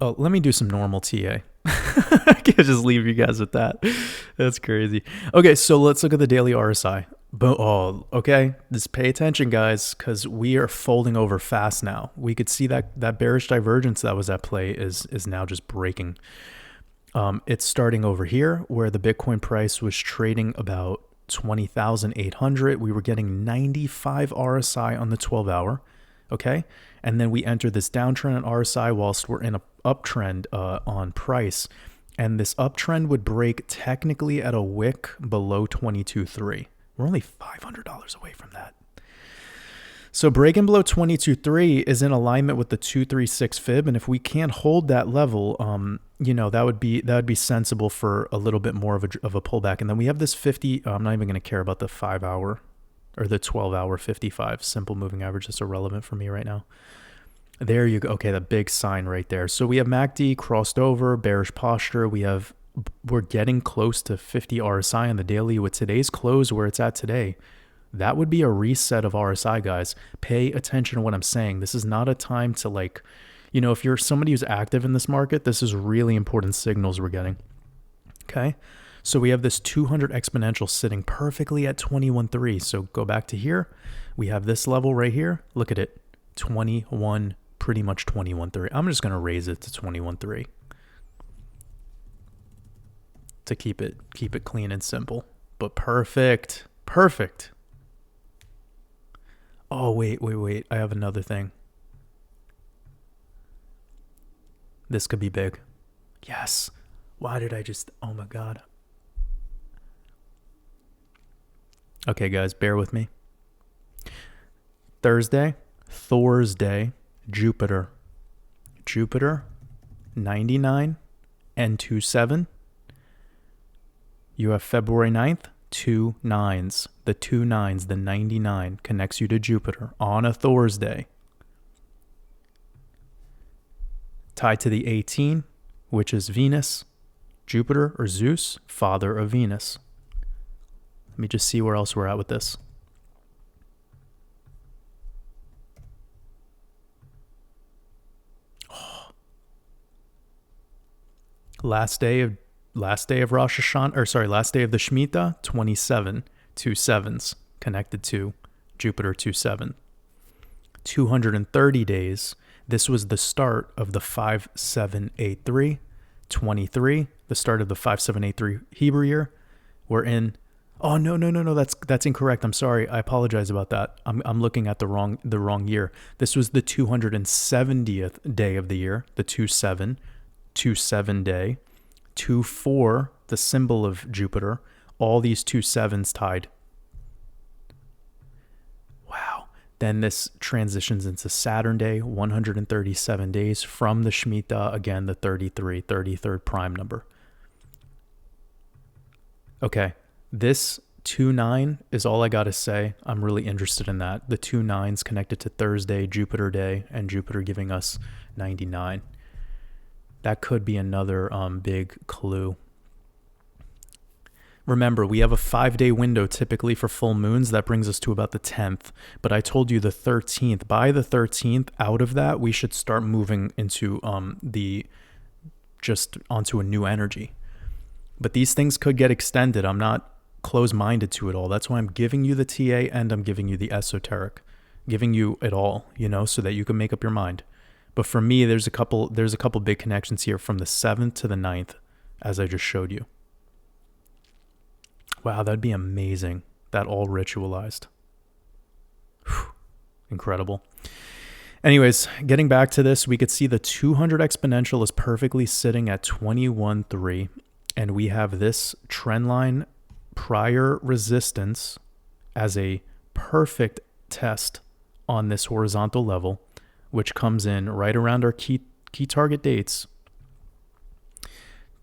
let me do some normal TA. I can't just leave you guys with that. That's crazy. Okay, so let's look at the daily RSI. Okay. Just pay attention, guys, because we are folding over fast now. We could see that bearish divergence that was at play is now just breaking. It's starting over here where the Bitcoin price was trading about 20,800. We were getting 95 RSI on the 12-hour. Okay. And then we enter this downtrend on RSI whilst we're in an uptrend on price. And this uptrend would break technically at a wick below 22.3. We're only $500 away from that. So breaking below 22.3 is in alignment with the 236 fib. And if we can't hold that level, that would be sensible for a little bit more of a pullback. And then we have this 50, I'm not even going to care about the 5-hour or the 12-hour 55 simple moving average. That's irrelevant for me right now. There you go. Okay, the big sign right there. So we have MACD crossed over, bearish posture. We're getting close to 50 RSI on the daily with today's close where it's at today. That would be a reset of RSI, guys. Pay attention to what I'm saying. This is not a time to if you're somebody who's active in this market, this is really important signals we're getting. Okay. So we have this 200 exponential sitting perfectly at 21.3. So go back to here. We have this level right here. Look at it. 21, pretty much 21.3. I'm just going to raise it to 21.3 to keep it clean and simple. But perfect. Perfect. Oh, wait. I have another thing. This could be big. Yes. Why did I just... Oh, my God. Okay, guys, bear with me. Thursday, Jupiter, 99 and 27. You have February 9th, 2 9s. The 2 9s, the 99 connects you to Jupiter on a Thursday. Tied to the 18, which is Venus, Jupiter or Zeus, father of Venus. Let me just see where else we're at with this. Oh. Last day of Rosh Hashanah, or sorry, last day of the Shemitah, 27, 2 7s connected to Jupiter 2-7. 230 days. This was the start of the 5783, 23, the start of the 5783 Hebrew year. We're in. Oh, no. That's incorrect. I'm sorry. I apologize about that. I'm looking at the wrong year. This was the 270th day of the year, the 2-7 day, 2-4, the symbol of Jupiter. All these 2 7s tied. Wow. Then this transitions into Saturn day, 137 days from the Shemitah, again, the 33rd prime number. Okay. This 2-9 is all I got to say. I'm really interested in that. The 2 9s connected to Thursday, Jupiter day, and Jupiter giving us 99. That could be another big clue. Remember, we have a 5-day window typically for full moons. That brings us to about the 10th. But I told you the 13th. By the 13th, out of that, we should start moving into onto a new energy. But these things could get extended. I'm not close-minded to it all. That's why I'm giving you the TA and I'm giving you the esoteric, giving you it all, so that you can make up your mind. But for me, there's a couple big connections here from the 7th to the 9th, as I just showed you. Wow, that'd be amazing. That all ritualized. Whew. Incredible. Anyways, getting back to this, we could see the 200 exponential is perfectly sitting at 21.3, and we have this trend line prior resistance as a perfect test on this horizontal level, which comes in right around our key target dates.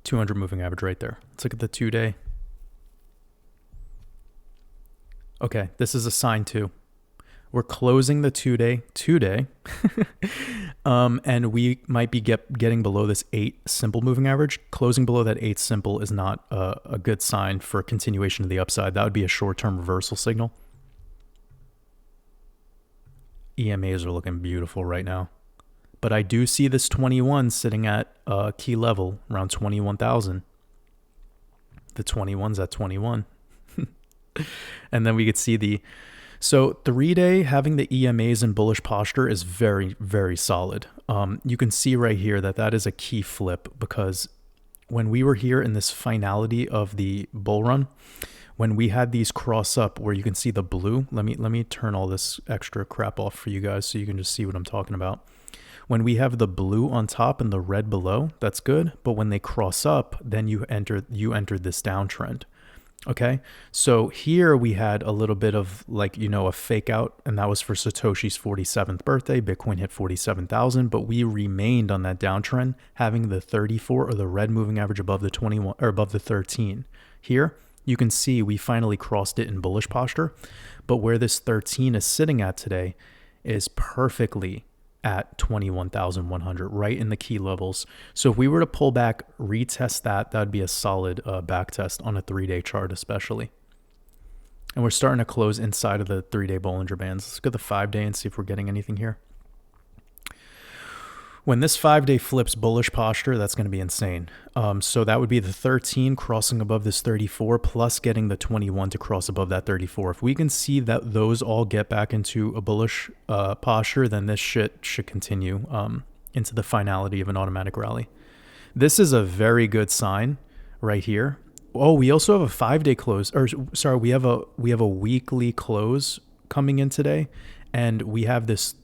200 moving average right there. Let's look at the 2-day. Okay, this is a sign too. We're closing the 2-day, and we might be getting below this 8 simple moving average. Closing below that 8 simple is not a good sign for continuation of the upside. That would be a short-term reversal signal. EMAs are looking beautiful right now. But I do see this 21 sitting at a key level around 21,000. The 21's at 21. And then we could see so 3-day having the EMAs in bullish posture is very, very solid. You can see right here that is a key flip, because when we were here in this finality of the bull run, when we had these cross up where you can see the blue, let me turn all this extra crap off for you guys so you can just see what I'm talking about. When we have the blue on top and the red below, that's good. But when they cross up, then you entered this downtrend. Okay, so here we had a little bit of a fake out, and that was for Satoshi's 47th birthday. Bitcoin hit 47,000, but we remained on that downtrend, having the 34 or the red moving average above the 21 or above the 13. Here, you can see we finally crossed it in bullish posture, but where this 13 is sitting at today is perfectly at 21,100, right in the key levels. So if we were to pull back, retest that would be a solid back test on a 3-day chart especially. And we're starting to close inside of the 3-day Bollinger Bands. Let's go to the 5-day and see if we're getting anything here. When this 5-day flips bullish posture, that's going to be insane. So that would be the 13 crossing above this 34 plus getting the 21 to cross above that 34. If we can see that those all get back into a bullish posture, then this shit should continue into the finality of an automatic rally. This is a very good sign right here. Oh, we also have a 5-day close, or sorry, we have a weekly close coming in today, and we have this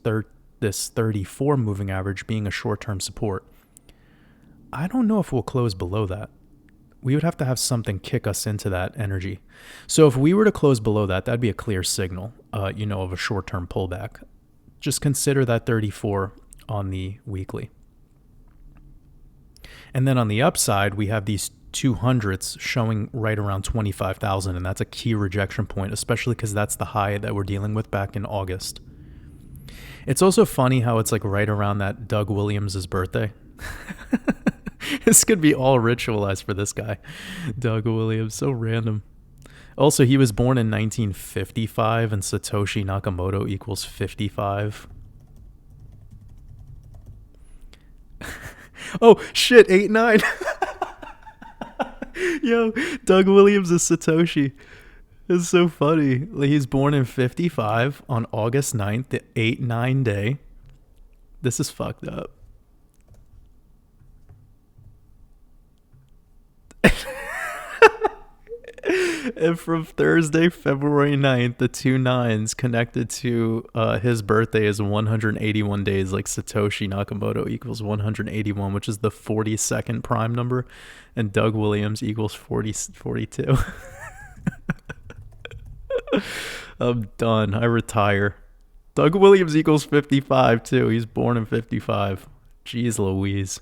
34 moving average being a short-term support. I don't know if we'll close below that. We would have to have something kick us into that energy. So if we were to close below that, that'd be a clear signal, of a short-term pullback. Just consider that 34 on the weekly. And then on the upside, we have these 200s showing right around 25,000, and that's a key rejection point, especially because that's the high that we're dealing with back in August. It's also funny how it's like right around that Doug Williams' birthday. This could be all ritualized for this guy. Doug Williams, so random. Also, he was born in 1955 and Satoshi Nakamoto equals 55. Oh, shit, 8-9. Yo, Doug Williams is Satoshi. It's so funny. He's born in 55 on August 9th, the 8-9 day. This is fucked up. And from Thursday, February 9th, the 2 9s connected to his birthday is 181 days, like Satoshi Nakamoto equals 181, which is the 42nd prime number, and Doug Williams equals 42. I'm done. I retire. Doug Williams equals 55 too. He's born in 55. Jeez Louise.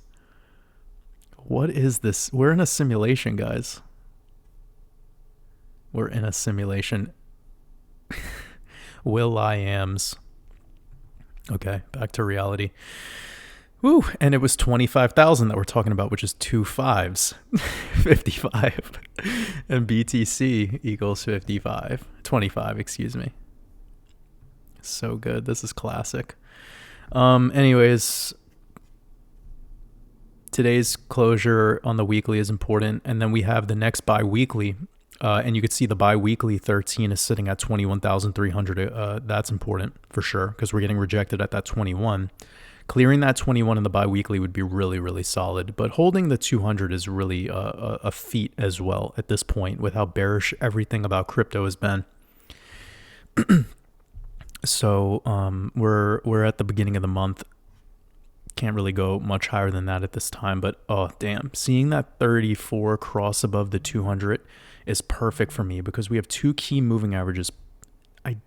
What is this? We're in a simulation, guys. We're in a simulation. Will.i.ams. Okay, back to reality. Woo, and it was 25,000 that we're talking about, which is 2 5s. 55. And BTC equals 55. 25, excuse me. So good. This is classic. Anyways, today's closure on the weekly is important. And then we have the next bi-weekly. And you could see the bi-weekly 13 is sitting at 21,300. That's important for sure because we're getting rejected at that 21. Clearing that 21 in the bi-weekly would be really, really solid. But holding the 200 is really a feat as well at this point with how bearish everything about crypto has been. So we're at the beginning of the month. Can't really go much higher than that at this time. But oh, damn. Seeing that 34 cross above the 200 is perfect for me because we have two key moving averages. I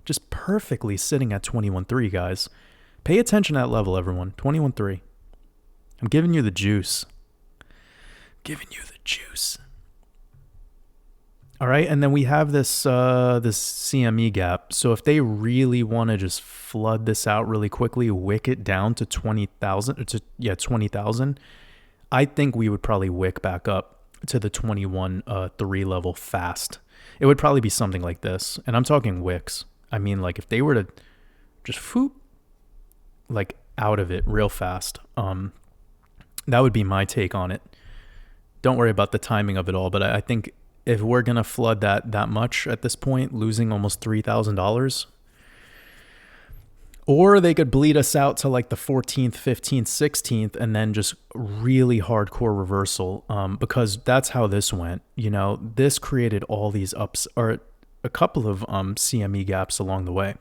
just perfectly sitting at 21.3, guys. Pay attention to that level, everyone. 21.3. I'm giving you the juice. Giving you the juice. All right, and then we have this this CME gap. So if they really want to just flood this out really quickly, wick it down to 20,000, 20,000, I think we would probably wick back up to the 21.3 level fast. It would probably be something like this, and I'm talking wicks. I mean, like if they were to just like out of it real fast, that would be my take on it. Don't worry about the timing of it all, but I think if we're gonna flood that much at this point, losing almost $3,000, or they could bleed us out to like the 14th, 15th, 16th, and then just really hardcore reversal, because that's how this went. You know, this created all these ups, or a couple of CME gaps along the way.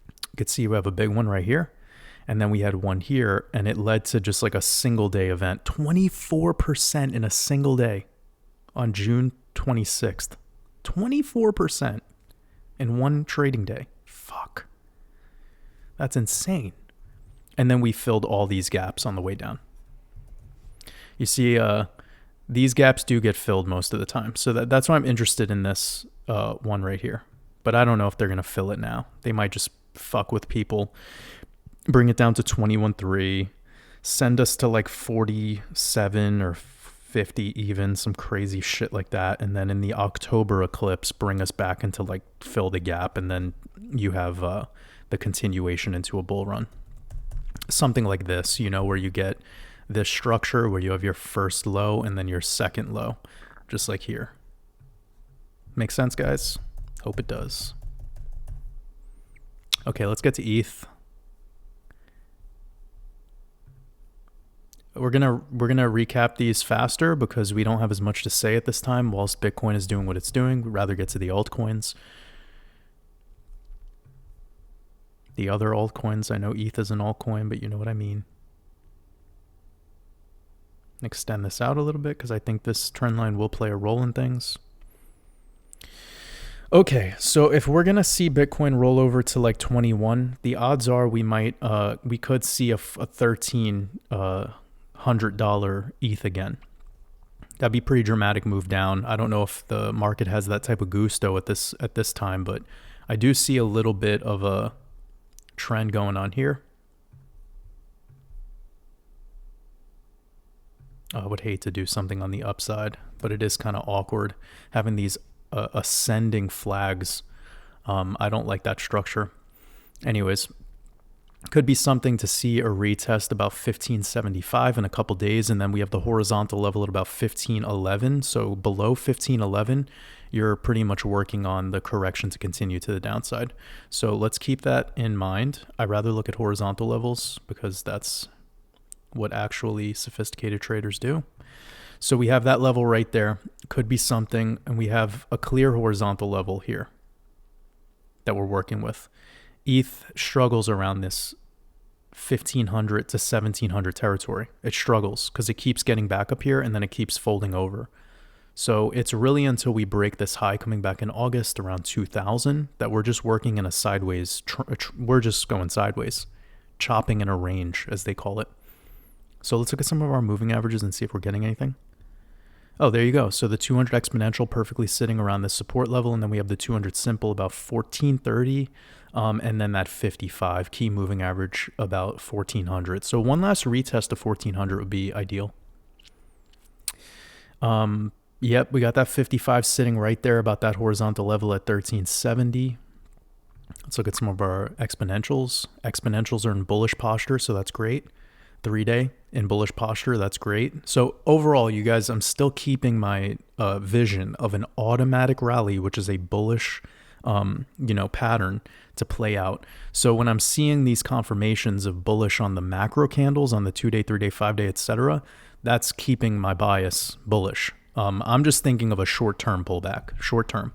You could see we have a big one right here. And then we had one here, and it led to just like a single day event. 24% in a single day on June 26th. 24% in one trading day. Fuck. That's insane. And then we filled all these gaps on the way down. You see, these gaps do get filled most of the time. So that's why I'm interested in this one right here. But I don't know if they're going to fill it now. They might just fuck with people. Bring it down to 21.3, send us to like 47 or 50 even, some crazy shit like that. And then in the October eclipse, bring us back into like fill the gap. And then you have the continuation into a bull run. something like this, where you get this structure where you have your first low and then your second low, just like here. Make sense, guys? Hope it does. Okay, let's get to ETH. We're gonna recap these faster because we don't have as much to say at this time whilst Bitcoin is doing what it's doing. We'd rather get to the altcoins. The other altcoins, I know ETH is an altcoin, but you know what I mean. Extend this out a little bit because I think this trend line will play a role in things. Okay, so if we're gonna see Bitcoin roll over to like 21, the odds are we could see a $1,300 ETH again. That'd be pretty dramatic move down. I don't know if the market has that type of gusto at this time, but I do see a little bit of a trend going on here. I would hate to do something on the upside, but it is kind of awkward having these ascending flags. I don't like that structure. Anyways, could be something to see a retest about 1575 in a couple days, and then we have the horizontal level at about 1511. So below 1511, you're pretty much working on the correction to continue to the downside. So let's keep that in mind. I rather look at horizontal levels because that's what actually sophisticated traders do. So we have that level right there. Could be something, and we have a clear horizontal level here that we're working with. ETH struggles around this 1500 to 1700 territory. It struggles because it keeps getting back up here and then it keeps folding over. So it's really until we break this high coming back in August around 2000 that we're just working in a sideways. We're just going sideways, chopping in a range, as they call it. So let's look at some of our moving averages and see if we're getting anything. Oh, there you go. So the 200 exponential perfectly sitting around this support level, and then we have the 200 simple about 1430, and then that 55 key moving average about 1400. So one last retest of 1400 would be ideal. Yep, we got that 55 sitting right there about that horizontal level at 1370. Let's look at some of our exponentials. Exponentials are in bullish posture, so that's great. 3-day in bullish posture, that's great. So overall, you guys, I'm still keeping my vision of an automatic rally, which is a bullish pattern to play out. So when I'm seeing these confirmations of bullish on the macro candles on the 2-day, 3-day, 5-day, etc., that's keeping my bias bullish. I'm just thinking of a short-term pullback, short-term.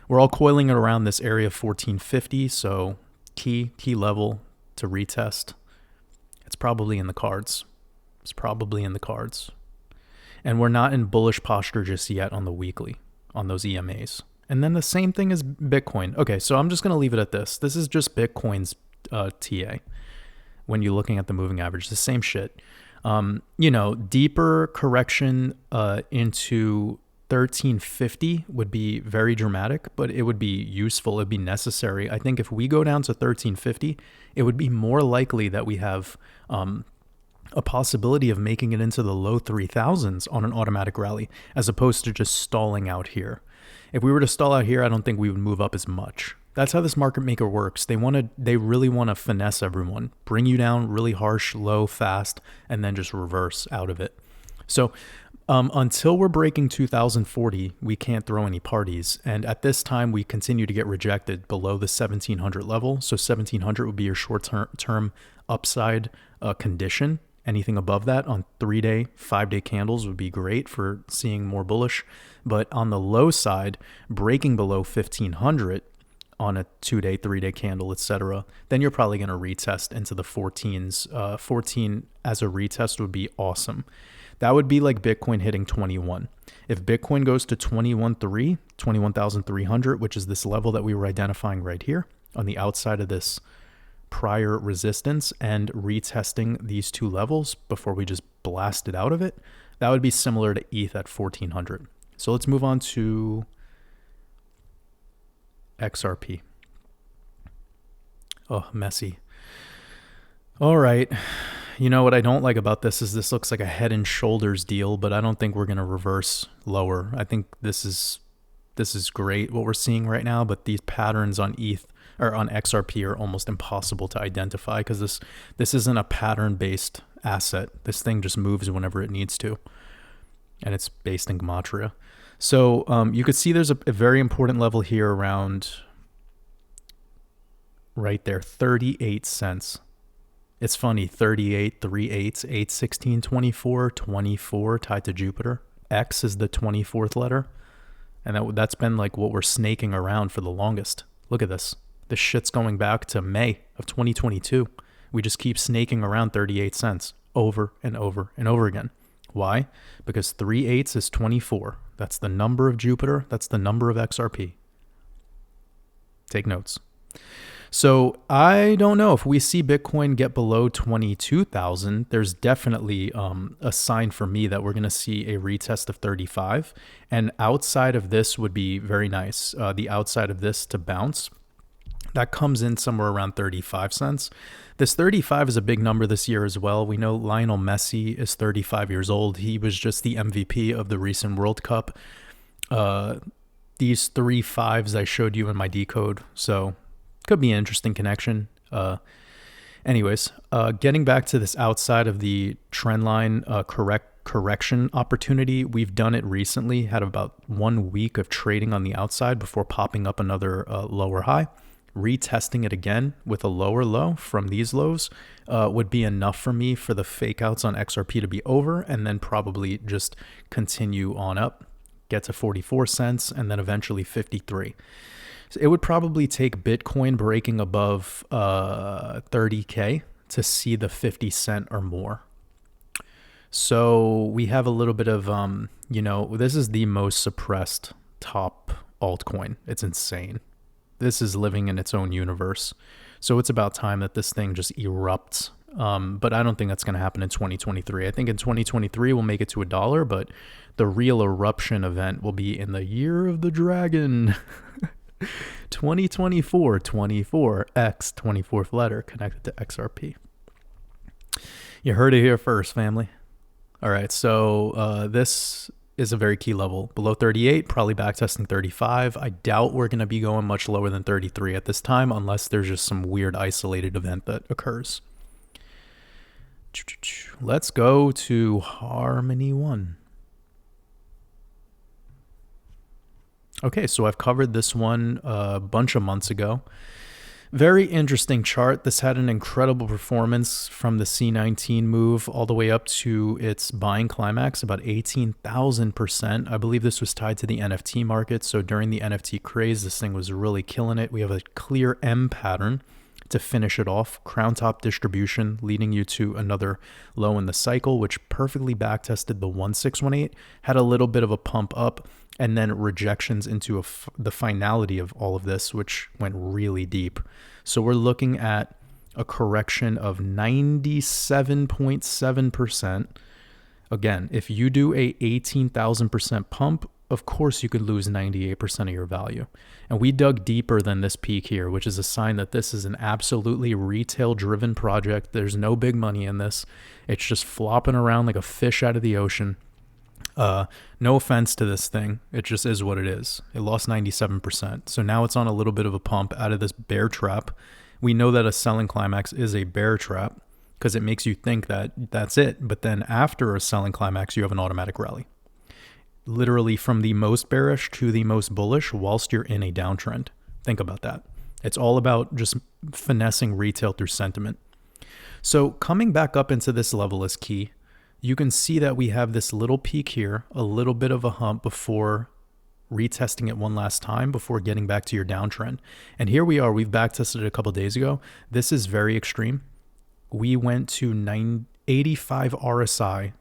We're all coiling it around this area of 1450, so key level to retest. It's probably in the cards. And we're not in bullish posture just yet on the weekly, on those EMAs. And then the same thing as Bitcoin. Okay, so I'm just going to leave it at this. This is just Bitcoin's TA when you're looking at the moving average. The same shit. Deeper correction into 1350 would be very dramatic, but it would be useful. It'd be necessary. I think if we go down to 1350, it would be more likely that we have a possibility of making it into the low 3000s on an automatic rally, as opposed to just stalling out here. If we were to stall out here, I don't think we would move up as much. That's how this market maker works. They really want to finesse everyone, bring you down really harsh, low, fast, and then just reverse out of it. So until we're breaking 2040, we can't throw any parties. And at this time, we continue to get rejected below the 1700 level. So 1700 would be your short-term upside condition. Anything above that on 3-day, 5-day candles would be great for seeing more bullish. But on the low side, breaking below 1500 on a 2-day, 3-day candle, etc., then you're probably going to retest into the 14s. 14 as a retest would be awesome. That would be like Bitcoin hitting 21. If Bitcoin goes to 21,300, which is this level that we were identifying right here on the outside of this prior resistance, and retesting these two levels before we just blast it out of it, that would be similar to ETH at 1400. So let's move on to XRP. Oh, messy. All right. You know what I don't like about this is this looks like a head and shoulders deal, but I don't think we're going to reverse lower. I think this is this is great what we're seeing right now, but these patterns on ETH or on XRP are almost impossible to identify because this isn't a pattern-based asset. This thing just moves whenever it needs to, and it's based in Gematria. So you could see there's a very important level here around right there, 38 cents. It's funny, 38, 3 8s, 8, 16, 24, 24 tied to Jupiter. X is the 24th letter. And that's been like what we're snaking around for the longest. Look at this. This shit's going back to May of 2022. We just keep snaking around 38 cents over and over and over again. Why? Because 3 8s is 24. That's the number of Jupiter. That's the number of XRP. Take notes. So I don't know if we see Bitcoin get below 22,000, there's definitely a sign for me that we're going to see a retest of 35. And outside of this would be very nice. The outside of this to bounce, that comes in somewhere around 35 cents. This 35 is a big number this year as well. We know Lionel Messi is 35 years old. He was just the MVP of the recent World Cup. These 3 5s I showed you in my decode. So could be an interesting connection. Anyways, getting back to this outside of the trend line correction opportunity, we've done it recently, had about 1 week of trading on the outside before popping up another lower high. Retesting it again with a lower low from these lows would be enough for me for the fake outs on XRP to be over, and then probably just continue on up, get to 44 cents, and then eventually 53. It would probably take Bitcoin breaking above 30K to see the 50 cent or more. So we have a little bit of, this is the most suppressed top altcoin. It's insane. This is living in its own universe. So it's about time that this thing just erupts. But I don't think that's going to happen in 2023. I think in 2023 we'll make it to $1, but the real eruption event will be in the year of the dragon. 2024, 24, X, 24th letter connected to XRP. You heard it here first, family. All right, so this is a very key level. Below 38, probably backtesting 35. I doubt we're going to be going much lower than 33 at this time unless there's just some weird isolated event that occurs. Let's go to Harmony 1. Okay, so I've covered this one a bunch of months ago. Very interesting chart. This had an incredible performance from the C19 move all the way up to its buying climax, about 18,000%. I believe this was tied to the NFT market. So during the NFT craze, this thing was really killing it. We have a clear M pattern to finish it off. Crown top distribution leading you to another low in the cycle, which perfectly backtested the 1618, had a little bit of a pump up, and then rejections into the finality of all of this, which went really deep. So we're looking at a correction of 97.7%. Again, if you do a 18,000% pump, of course you could lose 98% of your value. And we dug deeper than this peak here, which is a sign that this is an absolutely retail-driven project. There's no big money in this. It's just flopping around like a fish out of the ocean. No offense to this thing. It just is what it is. It lost 97%. So now it's on a little bit of a pump out of this bear trap. We know that a selling climax is a bear trap because it makes you think that that's it. But then after a selling climax, you have an automatic rally. Literally from the most bearish to the most bullish whilst you're in a downtrend. Think about that. It's all about just finessing retail through sentiment. So coming back up into this level is key. You can see that we have this little peak here, a little bit of a hump before retesting it one last time before getting back to your downtrend. And here we are. We've backtested it a couple days ago. This is very extreme. We went to 85 RSI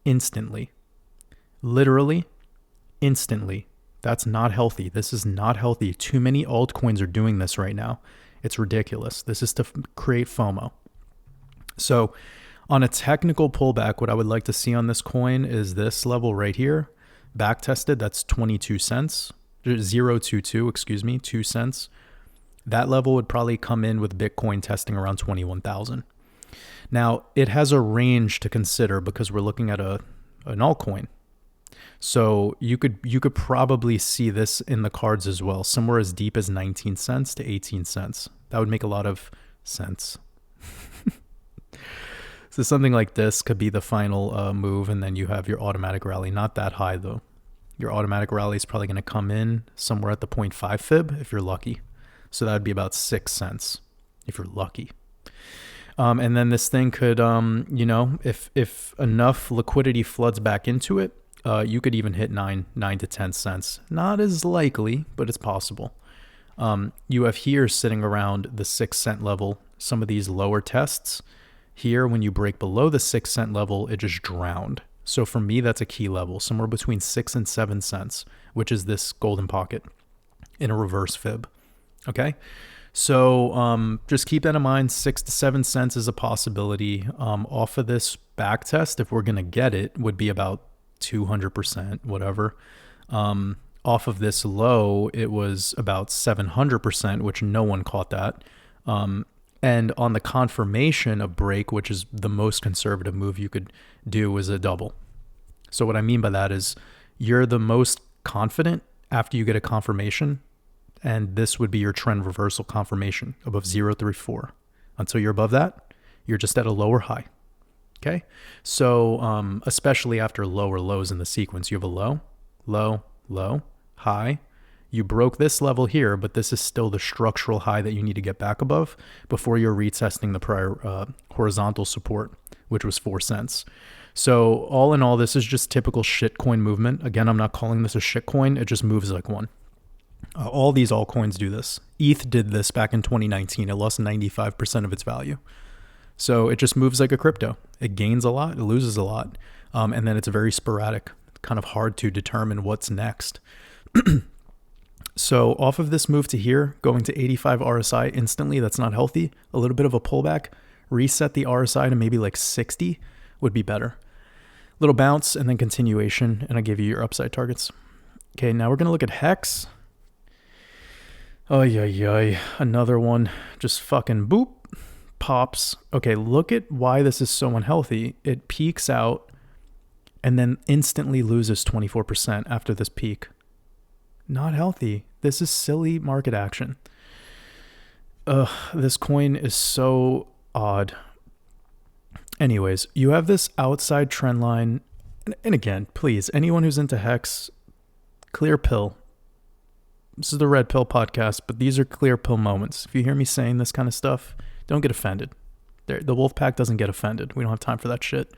instantly. Literally instantly. That's not healthy. This is not healthy. Too many altcoins are doing this right now. It's ridiculous. This is to create FOMO. So on a technical pullback, what I would like to see on this coin is this level right here. Back tested, that's 22 cents. 0.22, 2 cents. That level would probably come in with Bitcoin testing around 21,000. Now, it has a range to consider because we're looking at an altcoin. So you could probably see this in the cards as well, somewhere as deep as 19 cents to 18 cents. That would make a lot of sense. So something like this could be the final move, and then you have your automatic rally. Not that high though. Your automatic rally is probably going to come in somewhere at the 0.5 fib if you're lucky. So that would be about 6 cents if you're lucky. And then this thing could, if enough liquidity floods back into it, you could even hit 9 to 10 cents. Not as likely, but it's possible. You have here sitting around the 6 cent level, some of these lower tests. Here, when you break below the 6 cent level, it just drowned. So for me, that's a key level, somewhere between 6 and 7 cents, which is this golden pocket in a reverse fib. Okay. So just keep that in mind. 6 to 7 cents is a possibility. Off of this back test, if we're going to get it, would be about 200%, whatever. Off of this low, it was about 700%, which no one caught that. And on the confirmation of break, which is the most conservative move you could do, is a double. So what I mean by that is you're the most confident after you get a confirmation, and this would be your trend reversal confirmation above 034. Until you're above that, you're just at a lower high. Okay? So especially after lower lows in the sequence, you have a low, low, low, high. You broke this level here, but this is still the structural high that you need to get back above before you're retesting the prior horizontal support, which was 4 cents. So all in all, this is just typical shitcoin movement. Again, I'm not calling this a shitcoin. It just moves like one. All these altcoins do this. ETH did this back in 2019. It lost 95% of its value. So it just moves like a crypto. It gains a lot, it loses a lot. And then it's very sporadic, kind of hard to determine what's next. So off of this move to here, going to 85 RSI instantly, that's not healthy. A little bit of a pullback, reset the RSI to maybe like 60 would be better. Little bounce and then continuation, and I give you your upside targets. Okay, now we're going to look at Hex. Oh, yeah, another one. Just fucking boop, pops. Okay, look at why this is so unhealthy. It peaks out and then instantly loses 24% after this peak. Not healthy. This is silly market action. This coin is so odd. Anyways, you have this outside trend line. And again, please, anyone who's into Hex, clear pill. This is the Red Pill podcast, but these are clear pill moments. If you hear me saying this kind of stuff, don't get offended. The wolf pack doesn't get offended. We don't have time for that shit.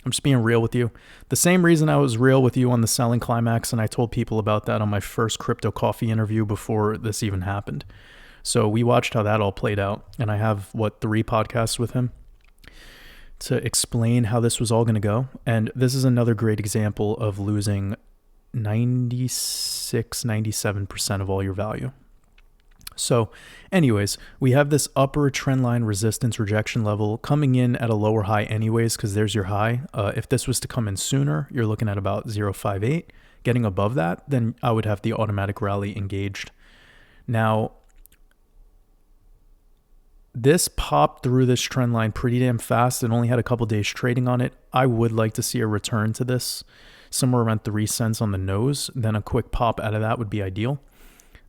I'm just being real with you. The same reason I was real with you on the selling climax, and I told people about that on my first crypto coffee interview before this even happened. So we watched how that all played out, and I have, 3 podcasts with him to explain how this was all going to go. And this is another great example of losing 97% of all your value. So anyways, we have this upper trend line resistance rejection level coming in at a lower high anyways, because there's your high. If this was to come in sooner, you're looking at about 0.58. Getting above that, then I would have the automatic rally engaged. Now, this popped through this trend line pretty damn fast and only had a couple days trading on it. I would like to see a return to this, somewhere around 3 cents on the nose. Then a quick pop out of that would be ideal.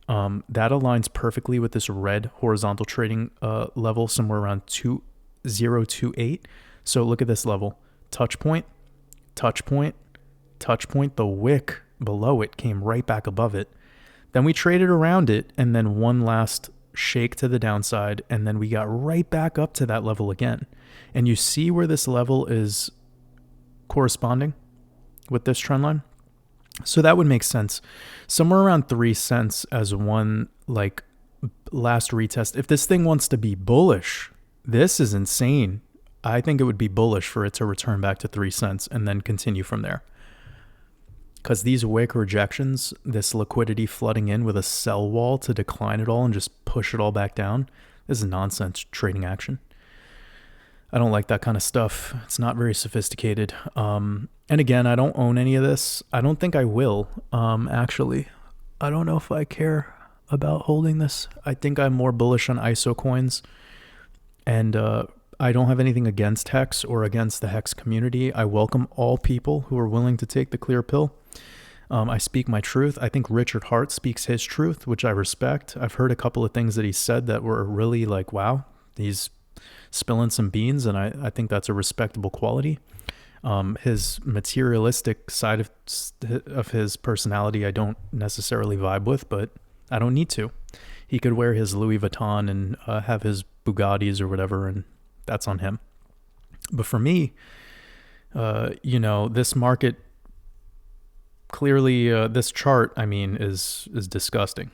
That aligns perfectly with this red horizontal trading level, somewhere around 2028. So look at this level. Touch point, touch point, touch point. The wick below it came right back above it. Then we traded around it, and then one last shake to the downside, and then we got right back up to that level again. And you see where this level is corresponding with this trend line? So that would make sense. Somewhere around 3 cents as one last retest. If this thing wants to be bullish, this is insane. I think it would be bullish for it to return back to 3 cents and then continue from there. Because these wick rejections, this liquidity flooding in with a sell wall to decline it all and just push it all back down, this is nonsense trading action. I don't like that kind of stuff. It's not very sophisticated. And again, I don't own any of this. I don't think I will, actually. I don't know if I care about holding this. I think I'm more bullish on ISO coins. And I don't have anything against Hex or against the Hex community. I welcome all people who are willing to take the clear pill. I speak my truth. I think Richard Hart speaks his truth, which I respect. I've heard a couple of things that he said that were really like, wow, he's spilling some beans, and I think that's a respectable quality. His materialistic side of his personality I don't necessarily vibe with, but I don't need to. He could wear his Louis Vuitton and have his Bugattis or whatever, and that's on him. But for me, this market, clearly this chart, I mean, is disgusting.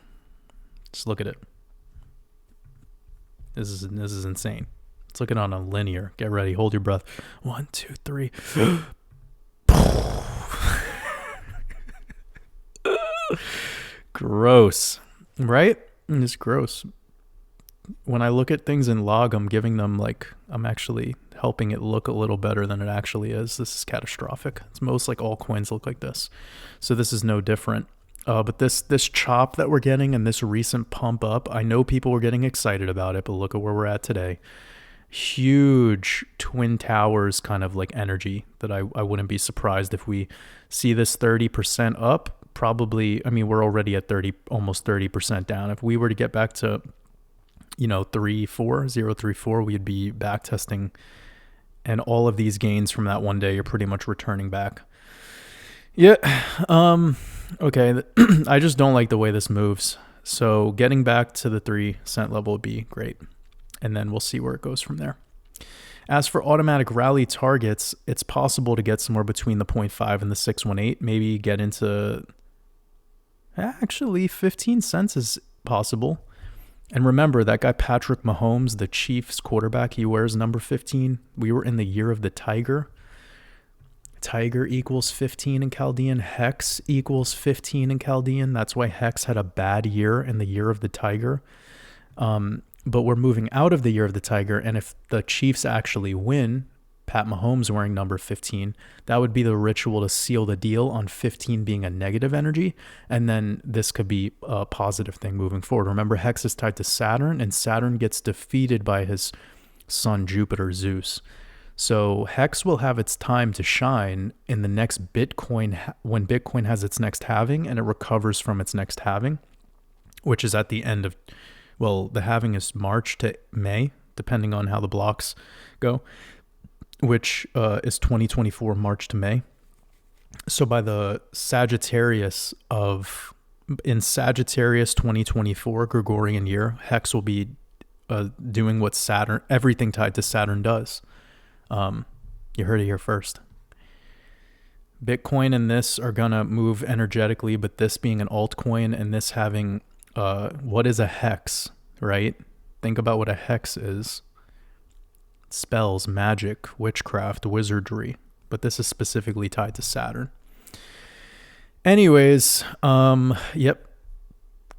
Just look at it. This is insane. Let's look at it on a linear. Get ready. Hold your breath. 1, 2, 3. Gross, right? It's gross. When I look at things in log, I'm actually helping it look a little better than it actually is. This is catastrophic. It's most like all coins look like this. So this is no different. But this chop that we're getting and this recent pump up, I know people were getting excited about it, but look at where we're at today. Huge Twin Towers kind of like energy that I wouldn't be surprised if we see this 30% up. Probably, I mean, we're already at almost 30% down. If we were to get back to 0.34, we'd be back testing, and all of these gains from that one day are pretty much returning back. Yeah. Okay. I just don't like the way this moves. So getting back to the 3 cent level would be great. And then we'll see where it goes from there. As for automatic rally targets, it's possible to get somewhere between the 0.5 and the 618, maybe get into, actually 15 cents is possible. And remember, that guy Patrick Mahomes, the Chiefs quarterback, he wears number 15. We were in the year of the Tiger. Tiger equals 15 in Chaldean. Hex equals 15 in Chaldean. That's why Hex had a bad year in the year of the Tiger. But we're moving out of the year of the Tiger. And if the Chiefs actually win, Pat Mahomes wearing number 15, that would be the ritual to seal the deal on 15 being a negative energy. And then this could be a positive thing moving forward. Remember, Hex is tied to Saturn, and Saturn gets defeated by his son Jupiter, Zeus. So Hex will have its time to shine in the next Bitcoin, when Bitcoin has its next halving and it recovers from its next halving, which is at the end of, well, the halving is March to May, depending on how the blocks go, which is 2024, March to May. So by the Sagittarius 2024 Gregorian year, Hex will be doing what Saturn, everything tied to Saturn does. You heard it here first. Bitcoin and this are gonna move energetically, but this being an altcoin and this having what is a hex, right? Think about what a hex is. Spells, magic, witchcraft, wizardry, but this is specifically tied to Saturn. Anyways, yep.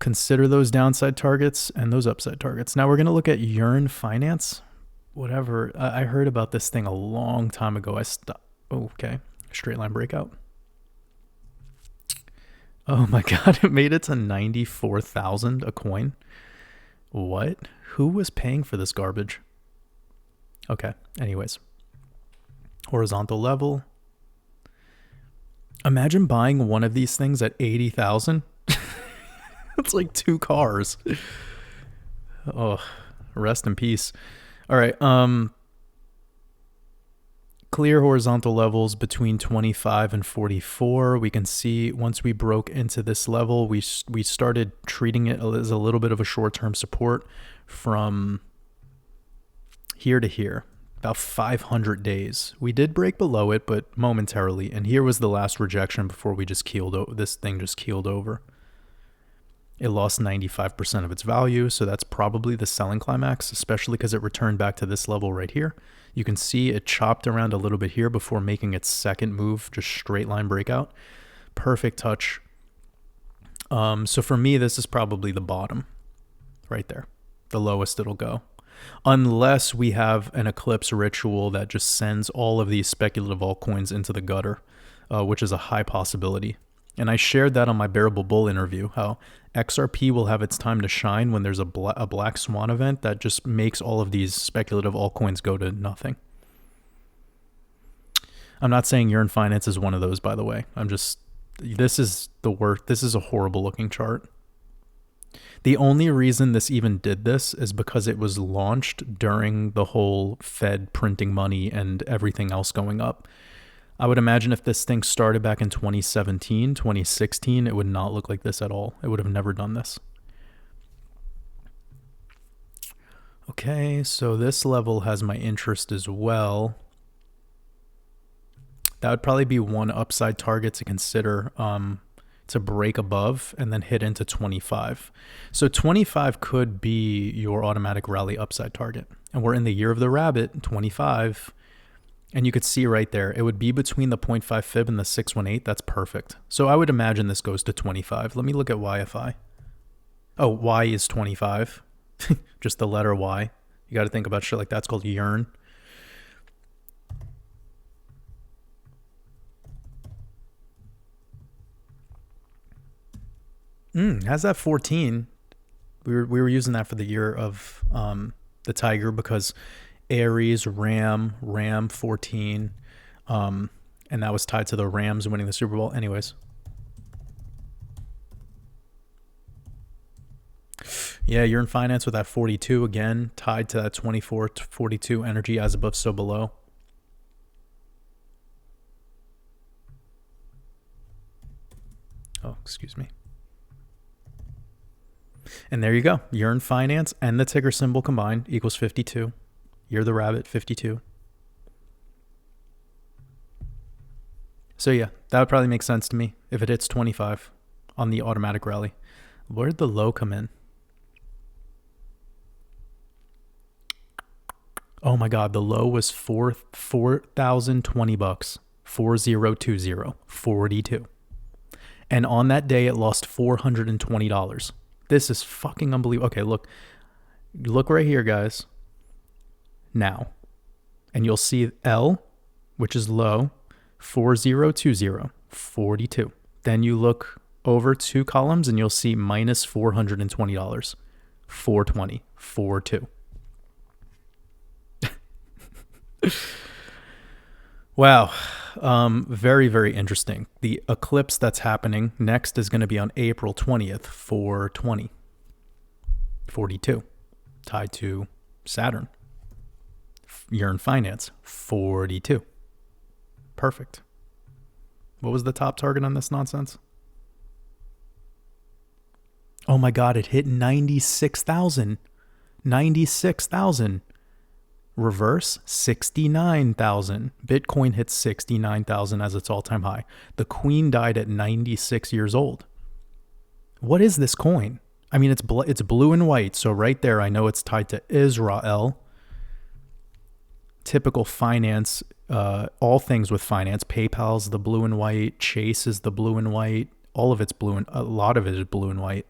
Consider those downside targets and those upside targets. Now we're gonna look at Yearn Finance. Whatever. I heard about this thing a long time ago. Okay. Straight line breakout. Oh my God. It made it to 94,000 a coin. What? Who was paying for this garbage? Okay. Anyways. Horizontal level. Imagine buying one of these things at 80,000. It's like 2 cars. Oh, rest in peace. All right. Clear horizontal levels between 25 and 44. We can see once we broke into this level, we started treating it as a little bit of a short-term support from here to here, about 500 days. We did break below it, but momentarily. And here was the last rejection before we just keeled. This thing just keeled over. It lost 95% of its value, so that's probably the selling climax, especially because it returned back to this level right here. You can see it chopped around a little bit here before making its second move, just straight line breakout. Perfect touch. So for me, this is probably the bottom right there, the lowest it'll go. Unless we have an eclipse ritual that just sends all of these speculative altcoins into the gutter, which is a high possibility. And I shared that on my Bearable Bull interview, how XRP will have its time to shine when there's a black swan event that just makes all of these speculative altcoins go to nothing. I'm not saying Yearn Finance is one of those, by the way. This is the worst. This is a horrible looking chart. The only reason this even did this is because it was launched during the whole Fed printing money and everything else going up. I would imagine if this thing started back in 2017, 2016, it would not look like this at all. It would have never done this. Okay, so this level has my interest as well. That would probably be one upside target to consider to break above and then hit into 25. So 25 could be your automatic rally upside target. And we're in the year of the rabbit, 25. And you could see right there, it would be between the 0.5 fib and the 618. That's perfect. So I would imagine this goes to 25. Let me look at YFI. Oh, Y is 25. Just the letter Y. You got to think about shit like that. It's called Yearn. Has that 14? We were using that for the year of the Tiger because Aries, Ram 14, and that was tied to the Rams winning the Super Bowl. Anyways. Yeah, you're in finance with that 42 again, tied to that 24 to 42 energy as above, so below. Oh, excuse me. And there you go. You're in finance and the ticker symbol combined equals 52. You're the rabbit, 52. So yeah, that would probably make sense to me if it hits 25 on the automatic rally. Where'd the low come in? Oh my God, the low was $4,020. 4020, 42. And on that day, it lost $420. This is fucking unbelievable. Okay, look right here, guys. Now, and you'll see L, which is low, 4020, 42. Then you look over 2 columns and you'll see minus $420, 420, 42. Wow. Very, very interesting. The eclipse that's happening next is going to be on April 20th, 420, 42, tied to Saturn. You're in finance, 42. Perfect. What was the top target on this nonsense? Oh my God, it hit 96,000. 96,000. Reverse, 69,000. Bitcoin hit 69,000 as its all-time high. The queen died at 96 years old. What is this coin? I mean, it's blue and white, so right there I know it's tied to Israel. Typical finance, all things with finance. PayPal's the blue and white. Chase is the blue and white. All of it's blue, and a lot of it is blue and white.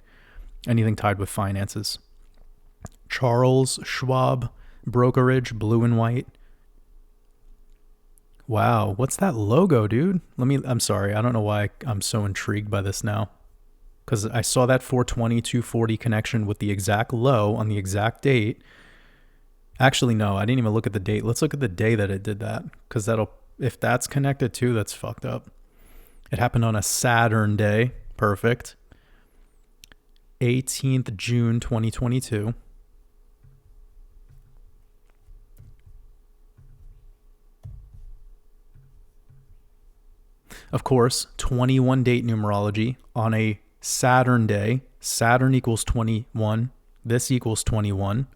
Anything tied with finances. Charles Schwab brokerage, blue and white. Wow, what's that logo, dude? I'm sorry, I don't know why I'm so intrigued by this now. Because I saw that 420, 240 connection with the exact low on the exact date. Actually, no, I didn't even look at the date. Let's look at the day that it did that. Because if that's connected too, that's fucked up. It happened on a Saturn day. Perfect. 18th June 2022. Of course, 21 date numerology on a Saturn day. Saturn equals 21. This equals 21.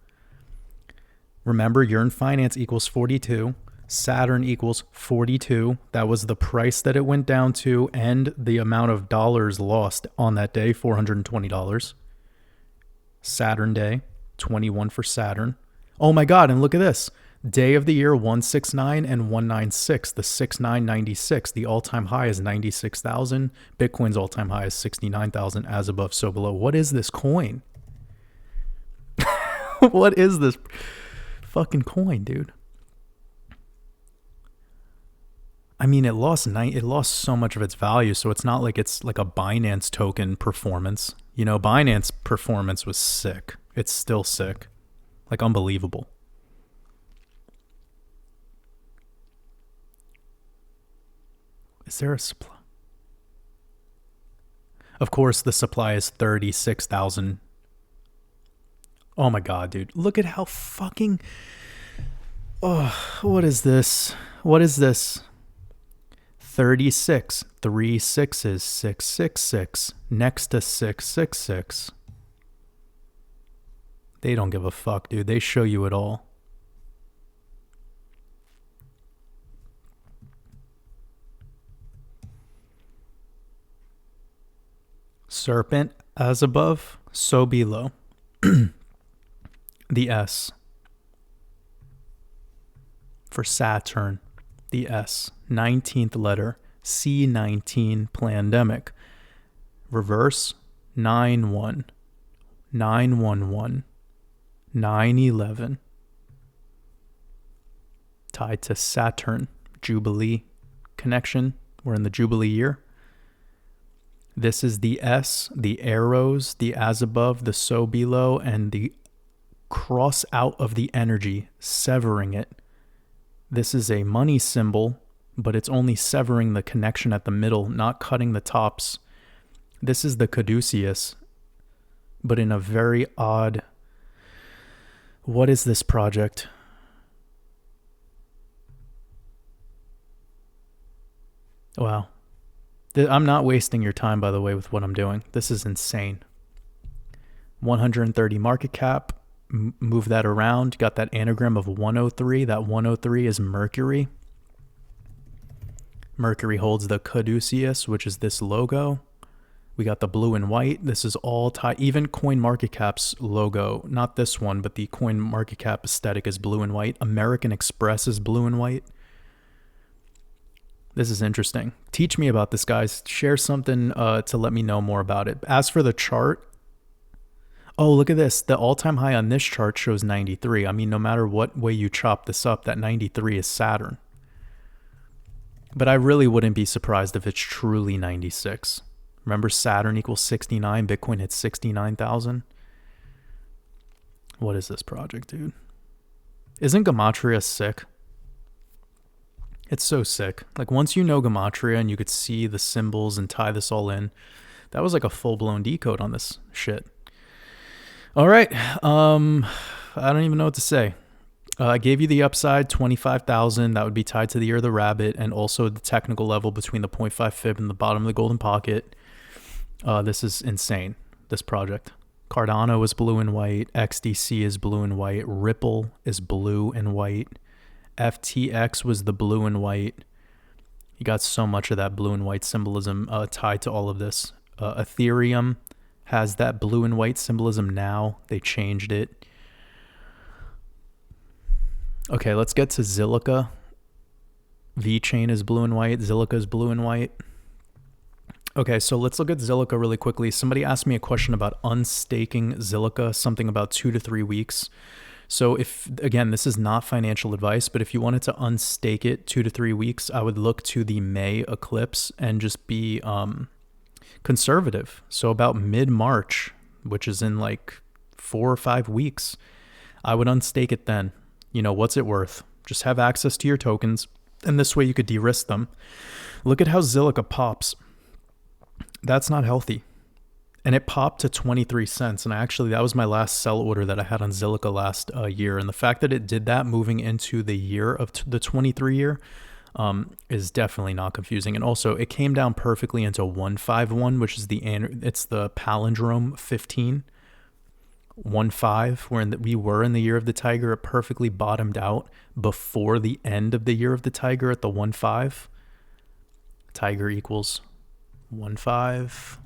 Remember, you're in finance equals 42. Saturn equals 42. That was the price that it went down to and the amount of dollars lost on that day, $420. Saturn day, 21 for Saturn. Oh my God, and look at this. Day of the year 169 and 196. The 6996. The all-time high is 96,000. Bitcoin's all-time high is 69,000 as above, so below. What is this coin? What is this fucking coin, dude? I mean, it lost so much of its value, so it's not like it's like a Binance token performance. You know, Binance performance was sick. It's still sick. Like unbelievable. Is there a supply? Of course, the supply is 36,000. Oh my God, dude. Look at how fucking... Oh, what is this? What is this? 36, 3 sixes, 666, next to 666. They don't give a fuck, dude. They show you it all. Serpent as above, so below. The S. For Saturn, the S. 19th letter, C19, pandemic. Reverse, 9-1, 9-1-1, 9-11. Tied to Saturn, Jubilee connection. We're in the Jubilee year. This is the S, the arrows, the as above, the so below, and the cross out of the energy, severing it. This is a money symbol, but it's only severing the connection at the middle, not cutting the tops. This is the caduceus, but in a very odd... What is this project? Wow. I'm not wasting your time, by the way, with what I'm doing. This is insane. 130 market cap. Move that around. Got that anagram of 103. That 103 is Mercury. Mercury holds the caduceus, which is this logo. We got the blue and white. This is all tied. Even CoinMarketCap's logo, not this one, but the CoinMarketCap aesthetic is blue and white. American Express is blue and white. This is interesting. Teach me about this, guys. Share something to let me know more about it. As for the chart, oh, look at this. The all-time high on this chart shows 93. I mean, no matter what way you chop this up, that 93 is Saturn. But I really wouldn't be surprised if it's truly 96. Remember, Saturn equals 69. Bitcoin hit 69,000. What is this project, dude? Isn't Gematria sick? It's so sick. Like, once you know Gematria and you could see the symbols and tie this all in, that was like a full-blown decode on this shit. All right. I don't even know what to say. I gave you the upside, 25,000. That would be tied to the year of the rabbit, and also the technical level between the 0.5 fib and the bottom of the golden pocket. This is insane, this project. Cardano is blue and white. XDC is blue and white. Ripple is blue and white. FTX was the blue and white. You got so much of that blue and white symbolism tied to all of this. Ethereum has that blue and white symbolism now. They changed it. Okay, let's get to Zilliqa. VeChain is blue and white. Zilliqa is blue and white. Okay, so let's look at Zilliqa really quickly. Somebody asked me a question about unstaking Zilliqa, something about 2 to 3 weeks. So if, again, this is not financial advice, but if you wanted to unstake it 2 to 3 weeks, I would look to the May eclipse and just be conservative. So about mid-March, which is in like 4 or 5 weeks, I would unstake it then. You know, what's it worth? Just have access to your tokens, and this way you could de-risk them. Look at how Zilliqa pops. That's not healthy. And it popped to 23 cents. And actually, that was my last sell order that I had on Zilliqa last year. And the fact that it did that moving into the year of the 23 year is definitely not confusing. And also, it came down perfectly into 151, which is it's the palindrome 15. 1.5, we were in the year of the tiger. It perfectly bottomed out before the end of the year of the tiger at the 1.5. Tiger equals 1.5.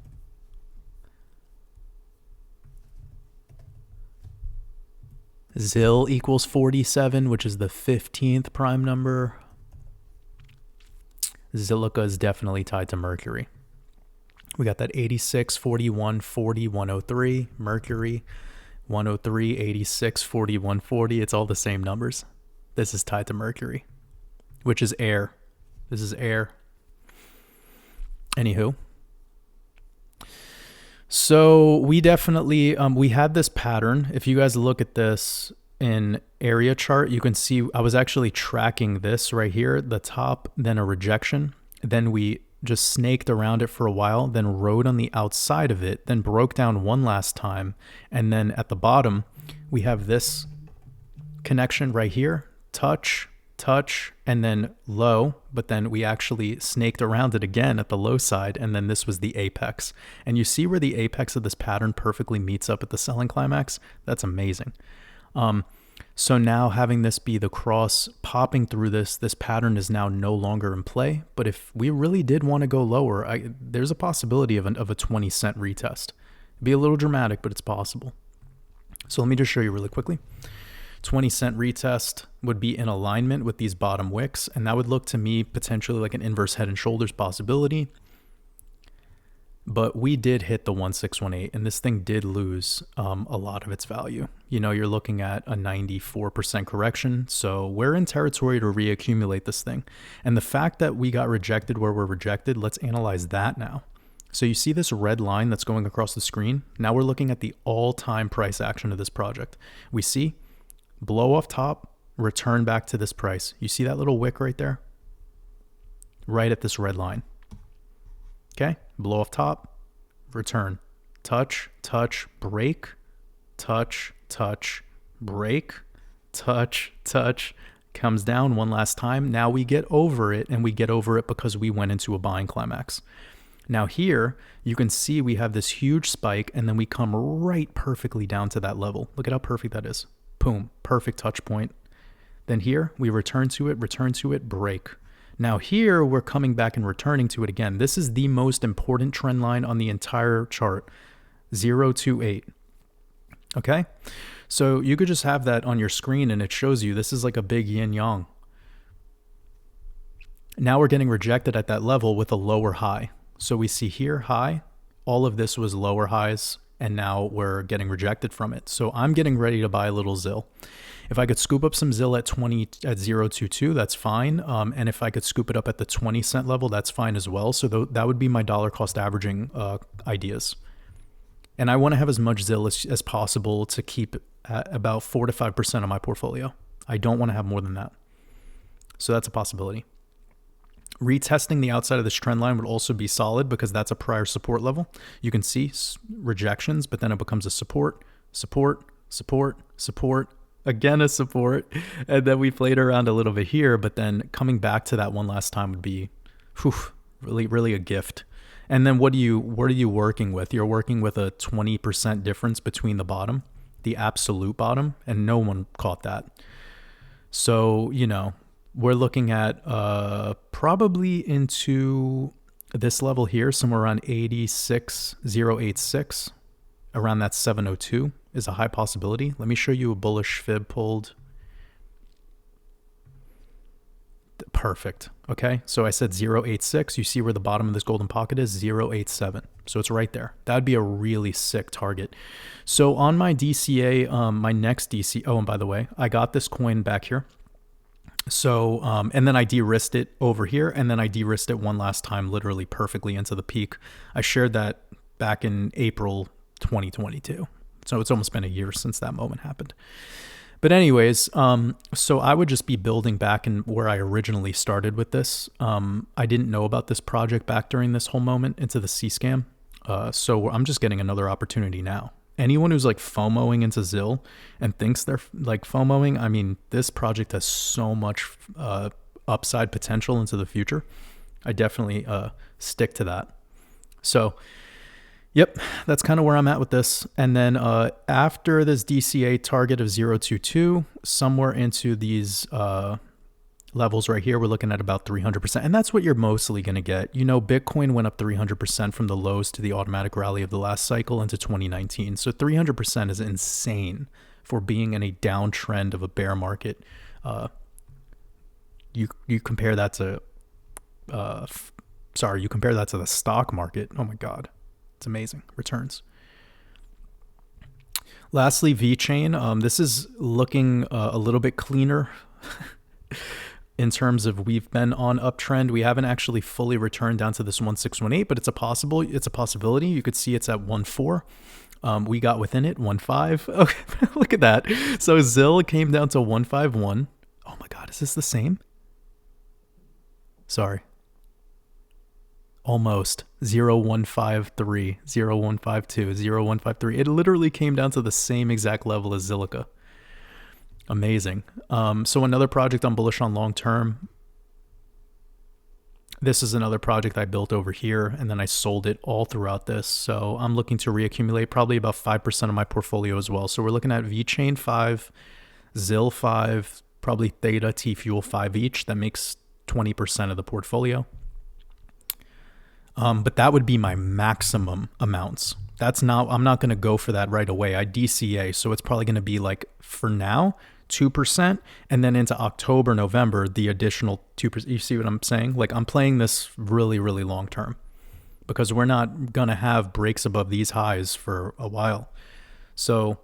Zil equals 47, which is the 15th prime number. Zilliqa is definitely tied to Mercury. We got that 86, 41, 40, 103. Mercury, 103, 86, 40, 140. It's all the same numbers. This is tied to Mercury, which is air. This is air. Anywho. So we definitely, we had this pattern. If you guys look at this in area chart, you can see I was actually tracking this right here, the top, then a rejection. Then we just snaked around it for a while, then rode on the outside of it, then broke down one last time. And then at the bottom, we have this connection right here, touch, and then low, but then we actually snaked around it again at the low side, and then this was the apex. And you see where the apex of this pattern perfectly meets up at the selling climax? That's amazing. So now having this be the cross popping through this pattern is now no longer in play. But if we really did want to go lower, there's a possibility of a 20 cent retest. It'd be a little dramatic, but it's possible. So let me just show you really quickly. 20 cent retest would be in alignment with these bottom wicks, and that would look to me potentially like an inverse head and shoulders possibility. But we did hit the 1618, and this thing did lose a lot of its value. You know, you're looking at a 94% correction, so we're in territory to reaccumulate this thing. And the fact that we got rejected where we're rejected, let's analyze that now. So you see this red line that's going across the screen? Now we're looking at the all-time price action of this project. We see blow off top, return back to this price. You see that little wick right there? Right at this red line. Okay, blow off top, return, touch, break, touch, break, touch, comes down one last time. Now we get over it, and we get over it because we went into a buying climax. Now here, you can see we have this huge spike, and then we come right perfectly down to that level. Look at how perfect that is. Boom, perfect touch point. Then here, we return to it, break. Now here, we're coming back and returning to it again. This is the most important trend line on the entire chart, 028. Okay? So you could just have that on your screen, and it shows you this is like a big yin-yang. Now we're getting rejected at that level with a lower high. So we see here, high. All of this was lower highs, and now we're getting rejected from it. So I'm getting ready to buy a little ZIL. If I could scoop up some ZIL at 0.22, that's fine. And if I could scoop it up at the 20 cent level, that's fine as well. So that would be my dollar cost averaging ideas. And I want to have as much ZIL as possible to keep at about 4 to 5% of my portfolio. I don't want to have more than that. So that's a possibility. Retesting the outside of this trend line would also be solid because that's a prior support level. You can see rejections, but then it becomes a support, again a support, and then we played around a little bit here, but then coming back to that one last time would be really a gift. And then what are you working with? You're working with a 20% difference between the bottom, the absolute bottom, and no one caught that. So, you know, we're looking at probably into this level here, somewhere around 86,086, around that 702 is a high possibility. Let me show you a bullish fib pulled. Perfect. Okay, so I said 086. You see where the bottom of this golden pocket is? 087. So it's right there. That'd be a really sick target. So on my DCA, my next DC, oh, and by the way, I got this coin back here. So, and then I de-risked it over here, and then I de-risked it one last time, literally perfectly into the peak. I shared that back in April 2022. So it's almost been a year since that moment happened. But anyways, so I would just be building back in where I originally started with this. I didn't know about this project back during this whole moment into the C-scam. So I'm just getting another opportunity now. Anyone who's like FOMOing into ZIL and thinks they're like FOMOing, I mean, this project has so much upside potential into the future. I definitely stick to that. So, yep, that's kind of where I'm at with this. And then after this DCA target of 0.22, somewhere into these levels right here, we're looking at about 300%. And that's what you're mostly going to get. You know, Bitcoin went up 300% from the lows to the automatic rally of the last cycle into 2019. So 300% is insane for being in a downtrend of a bear market. You compare that to, you compare that to the stock market. Oh my God, it's amazing returns. Lastly, VeChain. This is looking a little bit cleaner. in terms of we've been on uptrend. We haven't actually fully returned down to this 1618, but it's a possibility. You could see it's at 14. We got within it 15. Okay, look at that. So ZIL came down to 151. Oh my God, is this the same? Sorry. Almost 0153, 0152, 0153. It literally came down to the same exact level as Zilliqa. Amazing. So another project I'm bullish on long term. This is another project I built over here, and then I sold it all throughout this. So I'm looking to reaccumulate probably about 5% of my portfolio as well. So we're looking at VeChain 5, ZIL 5, probably Theta, T-Fuel 5 each. That makes 20% of the portfolio. But that would be my maximum amounts. I'm not going to go for that right away. I DCA, so it's probably going to be like, for now, 2%, and then into October, November, the additional 2%. You see what I'm saying? Like, I'm playing this really, really long term because we're not going to have breaks above these highs for a while. So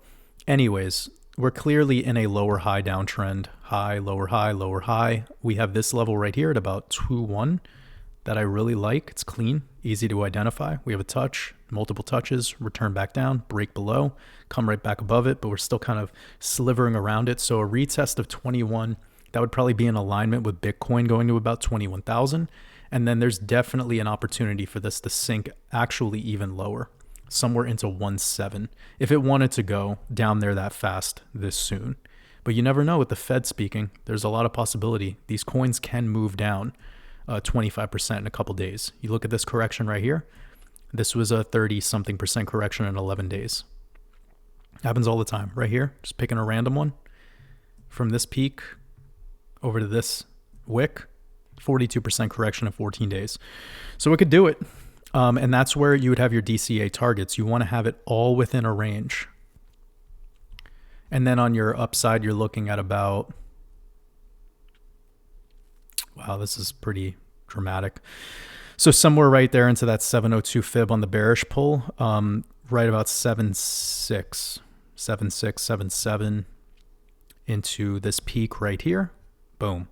anyways, we're clearly in a lower high downtrend. High, lower high, lower high. We have this level right here at about 2.1 that I really like. It's clean, easy to identify. We have a touch, multiple touches, return back down, break below, come right back above it, but we're still kind of slivering around it. So a retest of 21, that would probably be in alignment with Bitcoin going to about 21,000. And then there's definitely an opportunity for this to sink actually even lower, somewhere into 1.7, if it wanted to go down there that fast this soon. But you never know with the Fed speaking. There's a lot of possibility. These coins can move down 25% in a couple days. You look at this correction right here. This was a 30-something% correction in 11 days. Happens all the time. Right here, just picking a random one. From this peak over to this wick, 42% correction in 14 days. So it could do it. And that's where you would have your DCA targets. You want to have it all within a range. And then on your upside, you're looking at about, wow, this is pretty dramatic. So somewhere right there into that 702 fib on the bearish pull, right about 7.6, 7.7 into this peak right here. Boom.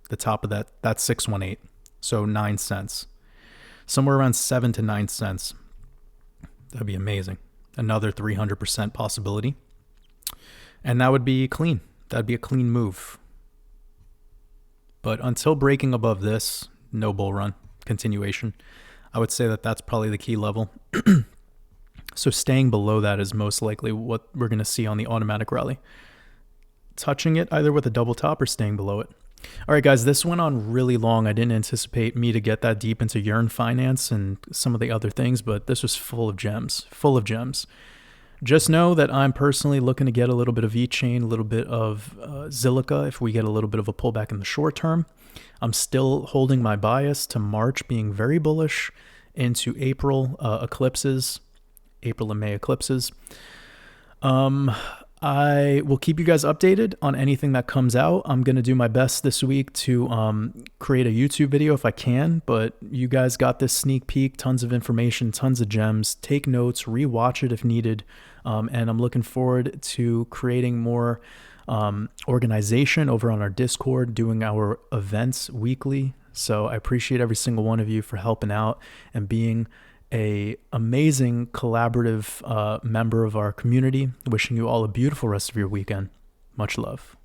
The top of that's 618. So 9 cents. Somewhere around 7 to 9 cents. That'd be amazing. Another 300% possibility. And that would be clean. That'd be a clean move. But until breaking above this, no bull run, continuation. I would say that that's probably the key level. So staying below that is most likely what we're going to see on the automatic rally. Touching it either with a double top or staying below it. All right, guys, this went on really long. I didn't anticipate me to get that deep into Yearn Finance and some of the other things, but this was full of gems, full of gems. Just know that I'm personally looking to get a little bit of VeChain, a little bit of Zilliqa if we get a little bit of a pullback in the short term. I'm still holding my bias to March being very bullish, into April eclipses, April and May eclipses. I will keep you guys updated on anything that comes out. I'm going to do my best this week to create a YouTube video if I can, but you guys got this sneak peek, tons of information, tons of gems. Take notes, rewatch it if needed, and I'm looking forward to creating more organization over on our Discord, doing our events weekly. So I appreciate every single one of you for helping out and being a amazing collaborative member of our community. Wishing you all a beautiful rest of your weekend. Much love.